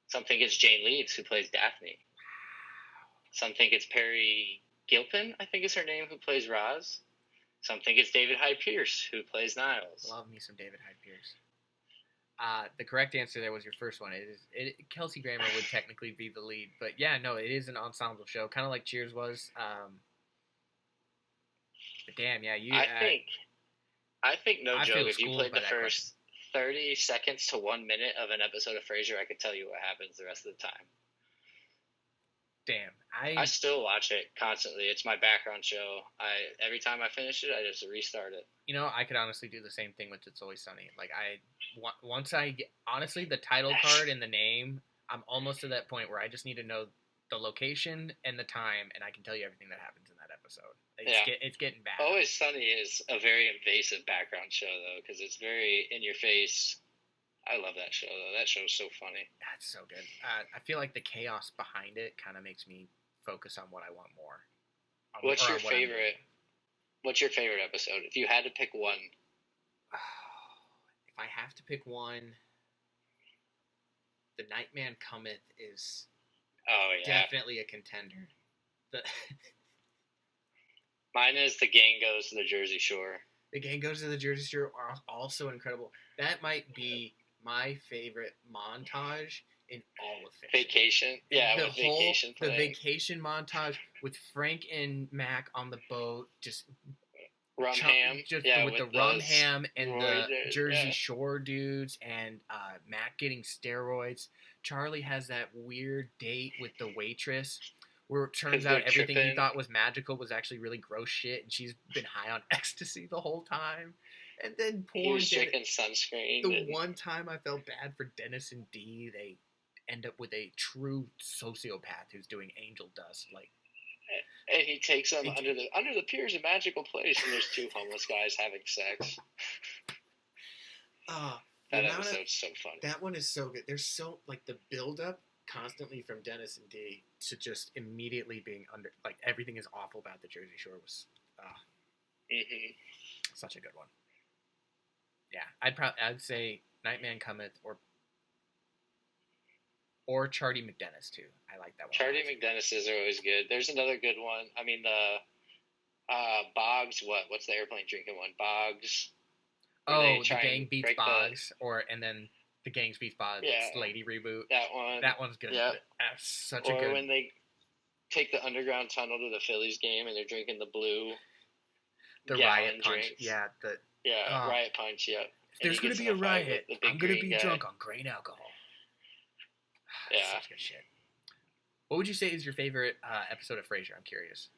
Some think it's Jane Leeds, who plays Daphne. Some think it's Perry Gilpin, I think is her name, who plays Roz. Some think it's David Hyde Pierce, who plays Niles. Love me some David Hyde Pierce. The correct answer there was your first one. Kelsey Grammer would technically be the lead, but yeah, no, it is an ensemble show, kind of like Cheers was. But damn, yeah, you. I think no I joke. feel If you schooled played by the that first 30 seconds to 1 minute of an episode of Frasier, I could tell you what happens the rest of the time. Damn, I still watch it constantly. It's my background show. Every time I finish it, I just restart it. You know, I could honestly do the same thing with It's Always Sunny. Like, once I get, honestly, the title card and the name, I'm almost to that point where I just need to know the location and the time, and I can tell you everything that happens in that episode. It's getting bad. Always Sunny is a very invasive background show, though, because it's very in your face. I love that show, though. That show's so funny. That's so good. I feel like the chaos behind it kind of makes me focus on what I want more. What's your favorite? What's your favorite episode? If you had to pick one. If I have to pick one, The Nightman Cometh is definitely a contender. Mine is The Gang Goes to the Jersey Shore. The Gang Goes to the Jersey Shore are also incredible. That might be my favorite montage in all of fiction. Vacation? Yeah, the vacation montage with Frank and Mac on the boat, just rum ham. With the rum ham and the Jersey Shore dudes, and Mac getting steroids. Charlie has that weird date with the waitress where it turns out everything he thought was magical was actually really gross shit, and she's been high on ecstasy the whole time. And then poor drinking sunscreen. The one time I felt bad for Dennis and Dee, they end up with a true sociopath who's doing angel dust. Like, and he takes them under the pier is a magical place, and there's two homeless guys having sex. That episode's so funny. That one is so good. There's so the build up constantly from Dennis and Dee to just immediately being under everything is awful about the Jersey Shore was such a good one. Yeah, I'd say Nightman Cometh or Charlie McDennis too. I like that one. Charlie McDennis's are always good. There's another good one. I mean the Boggs. What's the airplane drinking one? Boggs. Oh, the Gang Beats Boggs, and then the Gangs Beats Boggs Lady reboot. That one. That one's good. Yeah, that's such a good. Or when they take the underground tunnel to the Phillies game and they're drinking the blue. The riot punch. Drinks. Yeah, riot punch. Yeah. If there's gonna be a riot, I'm gonna be drunk on grain alcohol. Yeah. Such good shit. What would you say is your favorite episode of Frasier? I'm curious.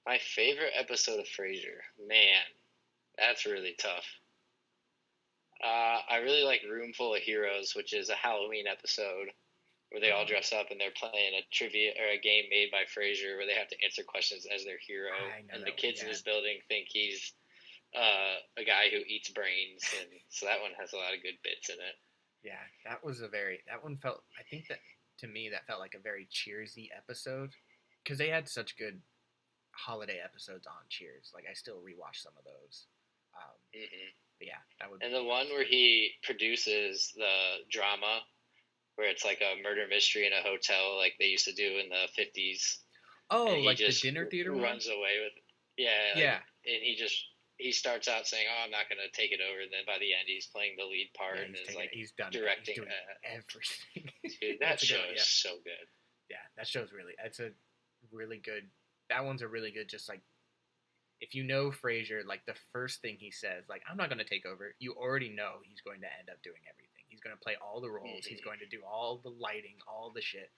My favorite episode of Frasier? Man, that's really tough. I really like Room Full of Heroes, which is a Halloween episode where they all dress up and they're playing a trivia or a game made by Frasier where they have to answer questions as their hero. And the kids in his building think he's a guy who eats brains. And so that one has a lot of good bits in it. Yeah, that one felt, I think that, to me, that felt like a very Cheersy episode. Because they had such good holiday episodes on Cheers. I still rewatch some of those. But yeah, that would. And the one where he produces the drama, where it's like a murder mystery in a hotel, like they used to do in the 50s. Oh, like the dinner theater one? Runs away with it. Yeah. And he starts out saying, "Oh, I'm not going to take it over," and then by the end, he's playing the lead part and he's done directing everything. Dude, that show is so good. Yeah, that show's really. It's a really good. That one's a really good. Just if you know Frazier, like the first thing he says, like I'm not going to take over. You already know he's going to end up doing everything. He's going to play all the roles. He's going to do all the lighting, all the shit.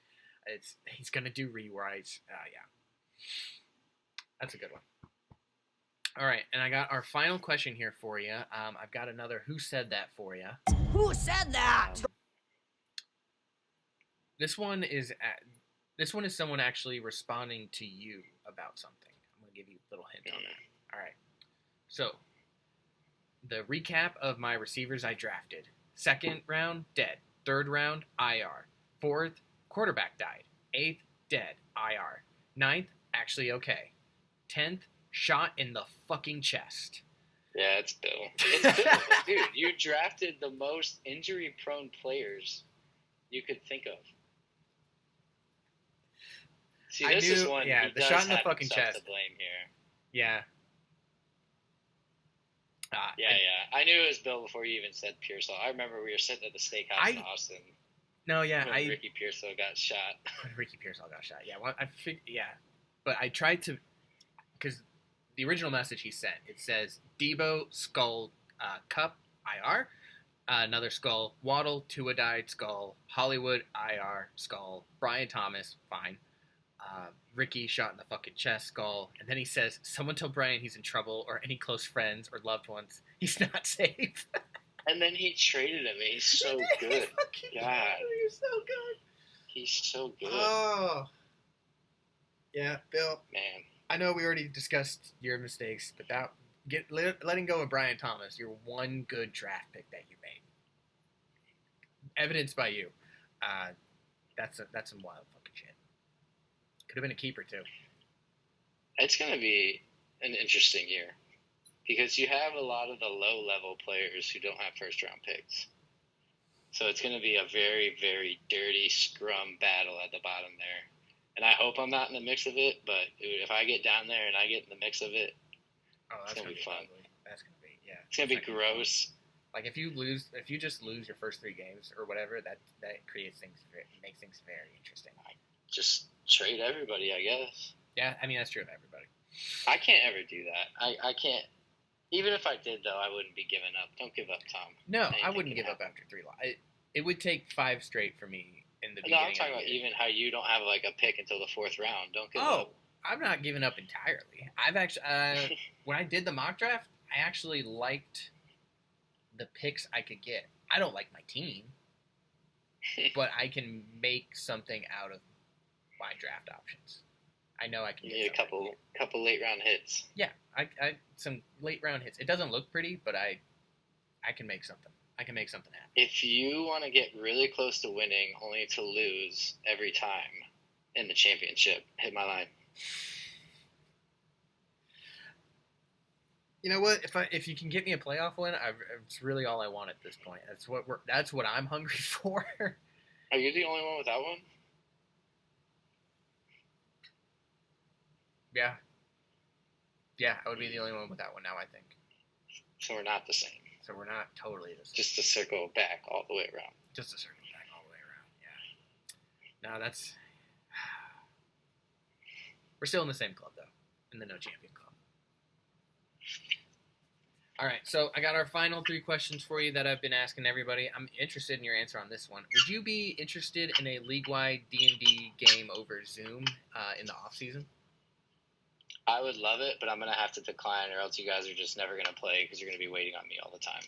He's going to do rewrites. Yeah, that's a good one. All right, and I got our final question here for you. I've got another Who Said That for you. Who said that? This one is someone actually responding to you about something. I'm going to give you a little hint on that. All right. So, the recap of my receivers I drafted. 2nd round, dead. 3rd round, IR. 4th, quarterback died. 8th, dead. IR. 9th, actually okay. 10th, shot in the fucking chest. Yeah, it's Bill. It's Bill. Dude, you drafted the most injury-prone players you could think of. See, this is one. Yeah, he the does shot in the have fucking himself chest. To blame here. Yeah. I knew it was Bill before you even said Pearsall. I remember we were sitting at the steakhouse in Austin. No, yeah, when Ricky Pearsall got shot. When Ricky Pearsall got shot, yeah. Well, but I tried to, because the original message he sent, it says Debo, Skull, Cup, IR, another Skull, Waddle, Tua died, Skull, Hollywood, IR, Skull, Brian Thomas, fine, Ricky shot in the fucking chest, Skull, and then he says, someone tell Brian he's in trouble, or any close friends or loved ones, he's not safe. And then he traded him. He's so good. God. He's so good. He's so good. Oh. Yeah, Bill. Man. I know we already discussed your mistakes, but letting go of Brian Thomas, your one good draft pick that you made, evidenced by you. That's some wild fucking shit. Could have been a keeper too. It's going to be an interesting year because you have a lot of the low-level players who don't have first-round picks. So it's going to be a very, very dirty scrum battle at the bottom there. And I hope I'm not in the mix of it, but dude, if I get down there and I get in the mix of it, it's going to be fun. Ugly. That's going to be, yeah. It's going to be gross. Like if you just lose your first 3 games or whatever, that makes things very interesting. Just trade everybody, I guess. Yeah, I mean, that's true of everybody. I can't ever do that. I can't. Even if I did, though, I wouldn't be giving up. Don't give up, Tom. No, Anything I wouldn't give up after 3 losses. It would take 5 straight for me in the beginning. No, I'm talking about even how you don't have like a pick until the 4th round. Don't give up. Oh, I'm not giving up entirely. I've actually, when I did the mock draft, I actually liked the picks I could get. I don't like my team, but I can make something out of my draft options. I know I can You get need a couple late round hits. Yeah, I some late round hits. It doesn't look pretty, but I can make something. I can make something happen. If you want to get really close to winning, only to lose every time in the championship, hit my line. You know what? If you can get me a playoff win, it's really all I want at this point. That's what I'm hungry for. Are you the only one with that one? Yeah. Yeah, I would be the only one with that one now, I think. So we're not the same. So we're not totally the same. Just to circle back all the way around. Just to circle back all the way around, yeah. No, that's... We're still in the same club, though. In the No Champion Club. All right, so I got our final 3 questions for you that I've been asking everybody. I'm interested in your answer on this one. Would you be interested in a league-wide D&D game over Zoom in the off-season? I would love it, but I'm going to have to decline or else you guys are just never going to play because you're going to be waiting on me all the time.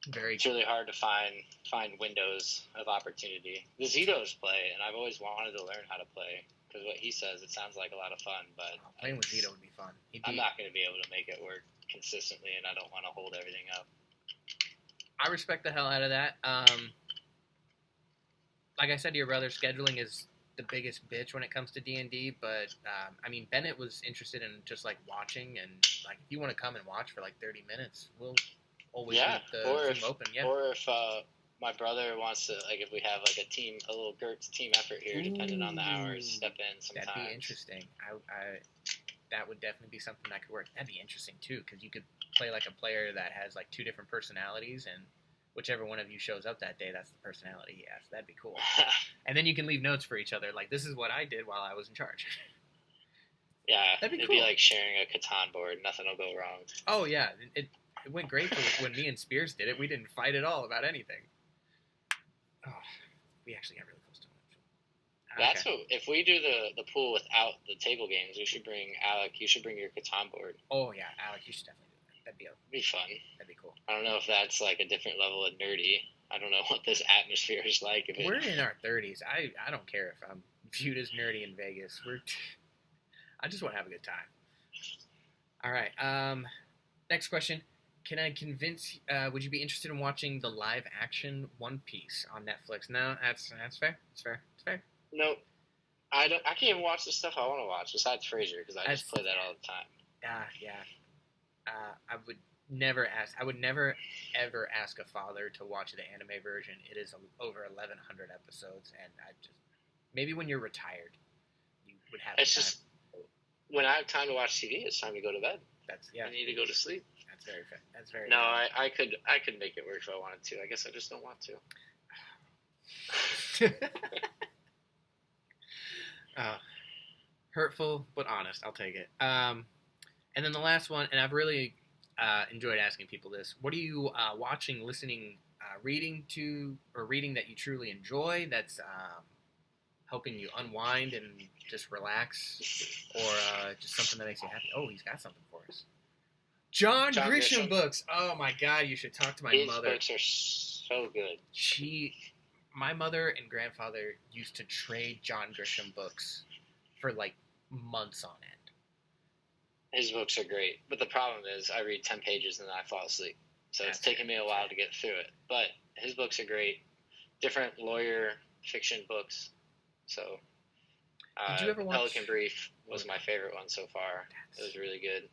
It's really hard to find windows of opportunity. The Zitos play, and I've always wanted to learn how to play because what he says, it sounds like a lot of fun, but playing with Zito would be fun. I'm not going to be able to make it work consistently, and I don't want to hold everything up. I respect the hell out of that. Like I said to your brother, scheduling is the biggest bitch when it comes to D&D, but I mean, Bennett was interested in just like watching, and like if you want to come and watch for like 30 minutes, we'll always leave the Zoom open. Yeah. Or if my brother wants to, like, if we have like a little Gertz team effort here, depending on the hours, step in sometimes. That'd be interesting. That would definitely be something that could work. That'd be interesting too, because you could play like a player that has like 2 different personalities, and whichever one of you shows up that day, that's the personality he has. That'd be cool. And then you can leave notes for each other, like, this is what I did while I was in charge. Yeah, That'd be it'd cool. be like sharing a Catan board. Nothing will go wrong. Oh yeah, it went great for when me and Spears did it. We didn't fight at all about anything. Oh, we actually got really close to it. That's what. If we do the pool without the table games, we should bring Alec. You should bring your Catan board. Oh yeah, Alec, you should definitely do that. It'd be fun. That'd be cool. I don't know if that's like a different level of nerdy. I don't know what this atmosphere is like. We're in our 30s. I don't care if I'm viewed as nerdy in Vegas. I just want to have a good time. All right. Next question. Can I convince? Would you be interested in watching the live action One Piece on Netflix? No, that's fair. It's fair. It's fair. Nope. I can't even watch the stuff I want to watch besides Frasier because I just play that all the time. Yeah. I would never ever ask a father to watch the anime version. It is over 1,100 episodes, and I just maybe when you're retired, you would have. It's just when I have time to watch TV, it's time to go to bed. I need to go to sleep. That's very fair. That's very. No, I could make it work if I wanted to. I guess I just don't want to. Hurtful but honest. I'll take it. And then the last one, and I've really enjoyed asking people this. What are you watching, listening, reading to, or reading that you truly enjoy? That's helping you unwind and just relax, or just something that makes you happy. Oh, he's got something for us. John Grisham books. Oh my God, you should talk to my mother. His books are so good. My mother and grandfather used to trade John Grisham books for like months on end. His books are great, but the problem is I read 10 pages and then I fall asleep. So it's taken me a while to get through it. But his books are great. Different lawyer fiction books. So did you ever watch Pelican Brief was my favorite one so far. It was really good.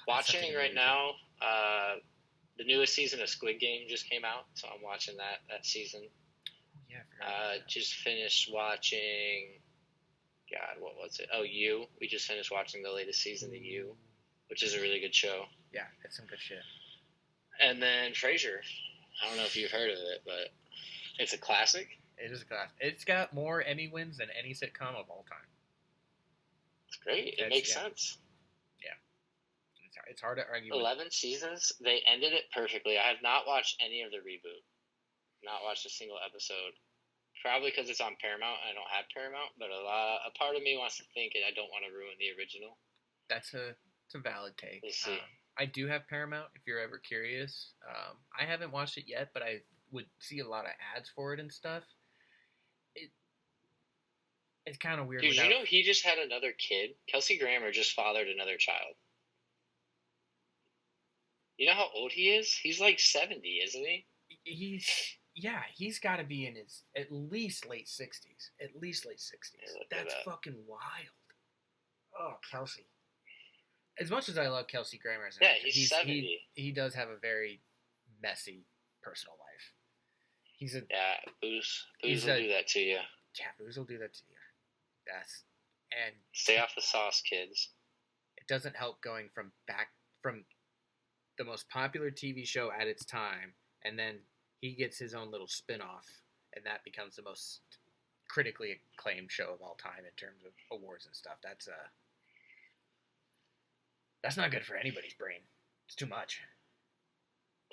Watching right now, the newest season of Squid Game just came out, so I'm watching that season. Yeah. Just finished watching. God, what was it? Oh, You. We just finished watching the latest season of You, which is a really good show. Yeah, it's some good shit. And then Frasier. I don't know if you've heard of it, but it's a classic. It is a classic. It's got more Emmy wins than any sitcom of all time. It's great. It makes sense. Yeah. It's hard to argue 11 seasons. They ended it perfectly. I have not watched any of the reboot. Not watched a single episode. Probably because it's on Paramount. I don't have Paramount, but a part of me wants to think I don't want to ruin the original. That's a valid take. We'll see. I do have Paramount, if you're ever curious. I haven't watched it yet, but I would see a lot of ads for it and stuff. It's kind of weird. Dude, you know he just had another kid? Kelsey Grammer just fathered another child. You know how old he is? He's like 70, isn't he? He's got to be in his at least late 60s. At least late 60s. That's fucking wild. Oh, Kelsey. As much as I love Kelsey Grammer as an actor, he's 70. He does have a very messy personal life. Booze will do that to you. Yeah, booze will do that to you. And stay off the sauce, kids. It doesn't help going from the most popular TV show at its time, and then he gets his own little spin-off, and that becomes the most critically acclaimed show of all time in terms of awards and stuff. That's not good for anybody's brain. It's too much.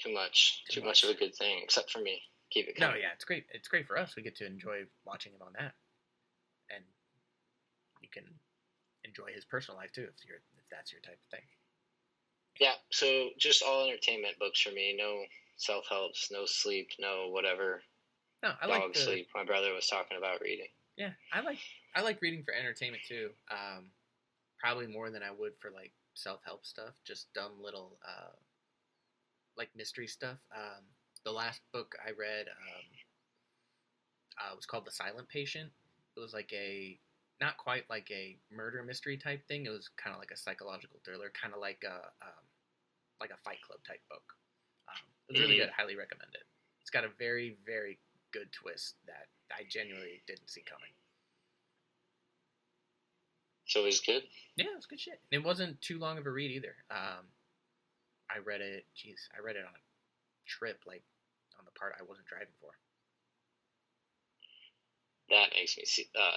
Too much of a good thing, except for me. Keep it coming. No, yeah, it's great. It's great for us. We get to enjoy watching him on that, and you can enjoy his personal life too if that's your type of thing. Yeah, so just all entertainment books for me. No self-helps, no sleep, no whatever. No, I like sleep. My brother was talking about reading. Yeah, I like reading for entertainment too. Probably more than I would for like self-help stuff. Just dumb little like mystery stuff. The last book I read was called The Silent Patient. It was like not quite like a murder mystery type thing. It was kind of like a psychological thriller, kind of like a Fight Club type book. It was really good. Highly recommend it. It's got a very, very good twist that I genuinely didn't see coming. So it was good? Yeah, it was good shit. It wasn't too long of a read either. I read it on a trip, like on the part I wasn't driving for. That makes me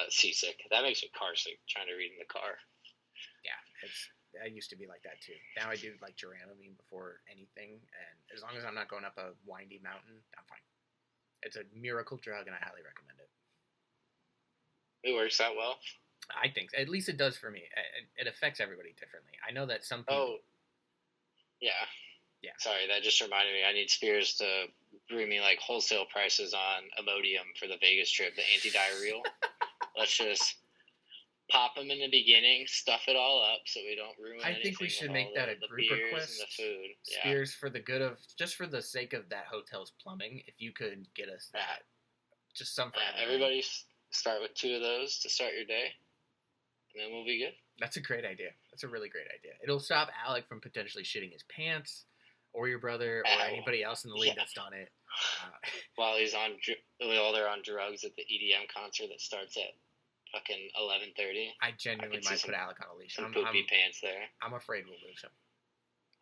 seasick. That makes me car sick trying to read in the car. I used to be like that too. Now I do like Dramamine before anything, and as long as I'm not going up a windy mountain, I'm fine. It's a miracle drug, and I highly recommend it. It works out well. I think, at least it does for me. It affects everybody differently. I know that some people. Oh, yeah. Yeah. Sorry, that just reminded me. I need Spears to bring me like wholesale prices on Imodium for the Vegas trip, the anti-diarrheal. Let's just pop them in the beginning, stuff it all up so we don't ruin anything. I think we should make that a group request. And the food. Yeah. Spears, for the good of, just for the sake of that hotel's plumbing, if you could get us that, just some. Everybody start with 2 of those to start your day, and then we'll be good. That's a great idea. That's a really great idea. It'll stop Alec from potentially shitting his pants, or your brother, or anybody else in the league that's done it. While they're on drugs at the EDM concert that starts at fucking 11:30. I genuinely might put Alec on a leash. Some poopy pants there. I'm afraid we'll lose him.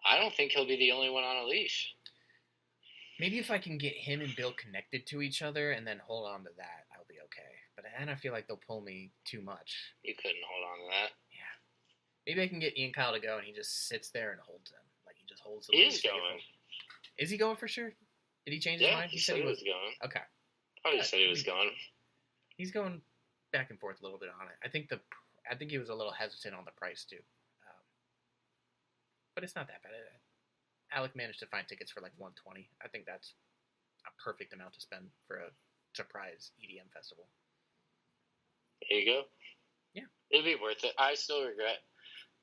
I don't think he'll be the only one on a leash. Maybe if I can get him and Bill connected to each other and then hold on to that, I'll be okay. But then I feel like they'll pull me too much. You couldn't hold on to that. Yeah. Maybe I can get Ian Kyle to go and he just sits there and holds them. Like he just holds the leash. He is going. Is he going for sure? Did he change his mind? He said he was going. Okay. Probably said he was going. He's going back and forth a little bit on it. I think he was a little hesitant on the price too. But it's not that bad. Alec managed to find tickets for like $120. I think that's a perfect amount to spend for a surprise EDM festival. There you go. Yeah. It'd be worth it. I still regret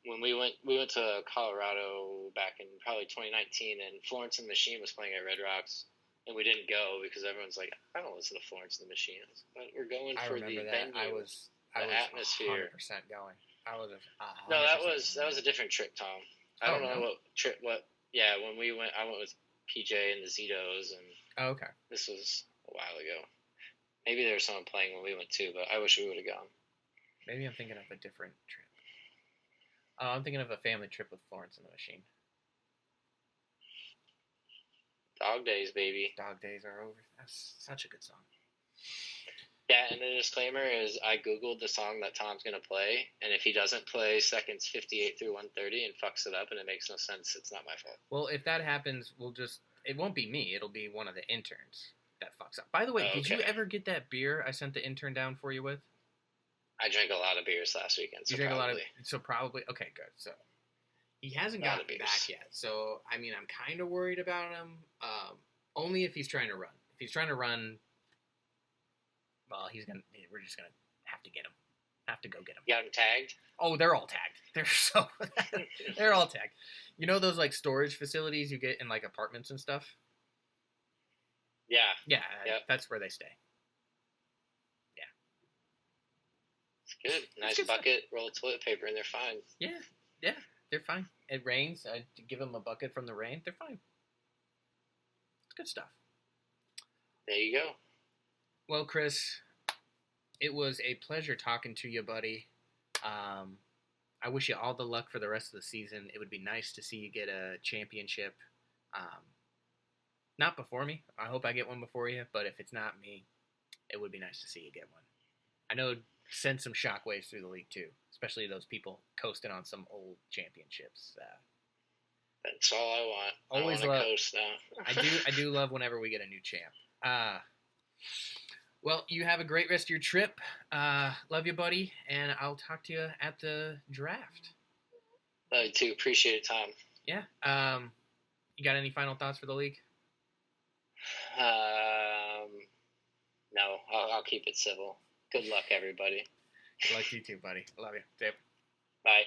when we went to Colorado back in probably 2019, and Florence and the Machine was playing at Red Rocks, and we didn't go because everyone's like, I don't listen to Florence and the Machine. But we're going for the venue. I was atmosphere. 100% going. I was 100% No, that was a different trip, Tom. I don't know what trip. Yeah, when we went, I went with PJ and the Zitos, and okay. This was a while ago. Maybe there was someone playing when we went too, but I wish we would have gone. Maybe I'm thinking of a different trip. I'm thinking of a family trip with Florence and the Machine. Dog days, baby. Dog days are over. That's such a good song. Yeah, and the disclaimer is I Googled the song that Tom's going to play, and if he doesn't play seconds 58 through 130 and fucks it up and it makes no sense, it's not my fault. Well, if that happens, it won't be me. It'll be one of the interns that fucks up. By the way, Did you ever get that beer I sent the intern down for you with? I drank a lot of beers last weekend, so probably. Okay, good. So he hasn't gotten back yet. So, I mean, I'm kind of worried about him, only if he's trying to run. If he's trying to run... Well, we're just gonna have to get him. Have to go get him. You got him tagged? Oh, they're all tagged. They're all tagged. You know those like storage facilities you get in like apartments and stuff? Yeah. Yeah, that's where they stay. Yeah. It's good. Nice bucket, roll of toilet paper, and they're fine. Yeah, they're fine. It rains. I give them a bucket from the rain. They're fine. It's good stuff. There you go. Well, Chris, it was a pleasure talking to you, buddy. I wish you all the luck for the rest of the season. It would be nice to see you get a championship. Not before me. I hope I get one before you, but if it's not me, it would be nice to see you get one. I know it'd send some shockwaves through the league, too, especially those people coasting on some old championships. That's all I want. Always I want to coast now. I do love whenever we get a new champ. Well, you have a great rest of your trip. Love you, buddy, and I'll talk to you at the draft. Love you too. Appreciate it, Tom. Yeah. You got any final thoughts for the league? No. I'll keep it civil. Good luck, everybody. Good luck to you too, buddy. Love you. See ya. Bye.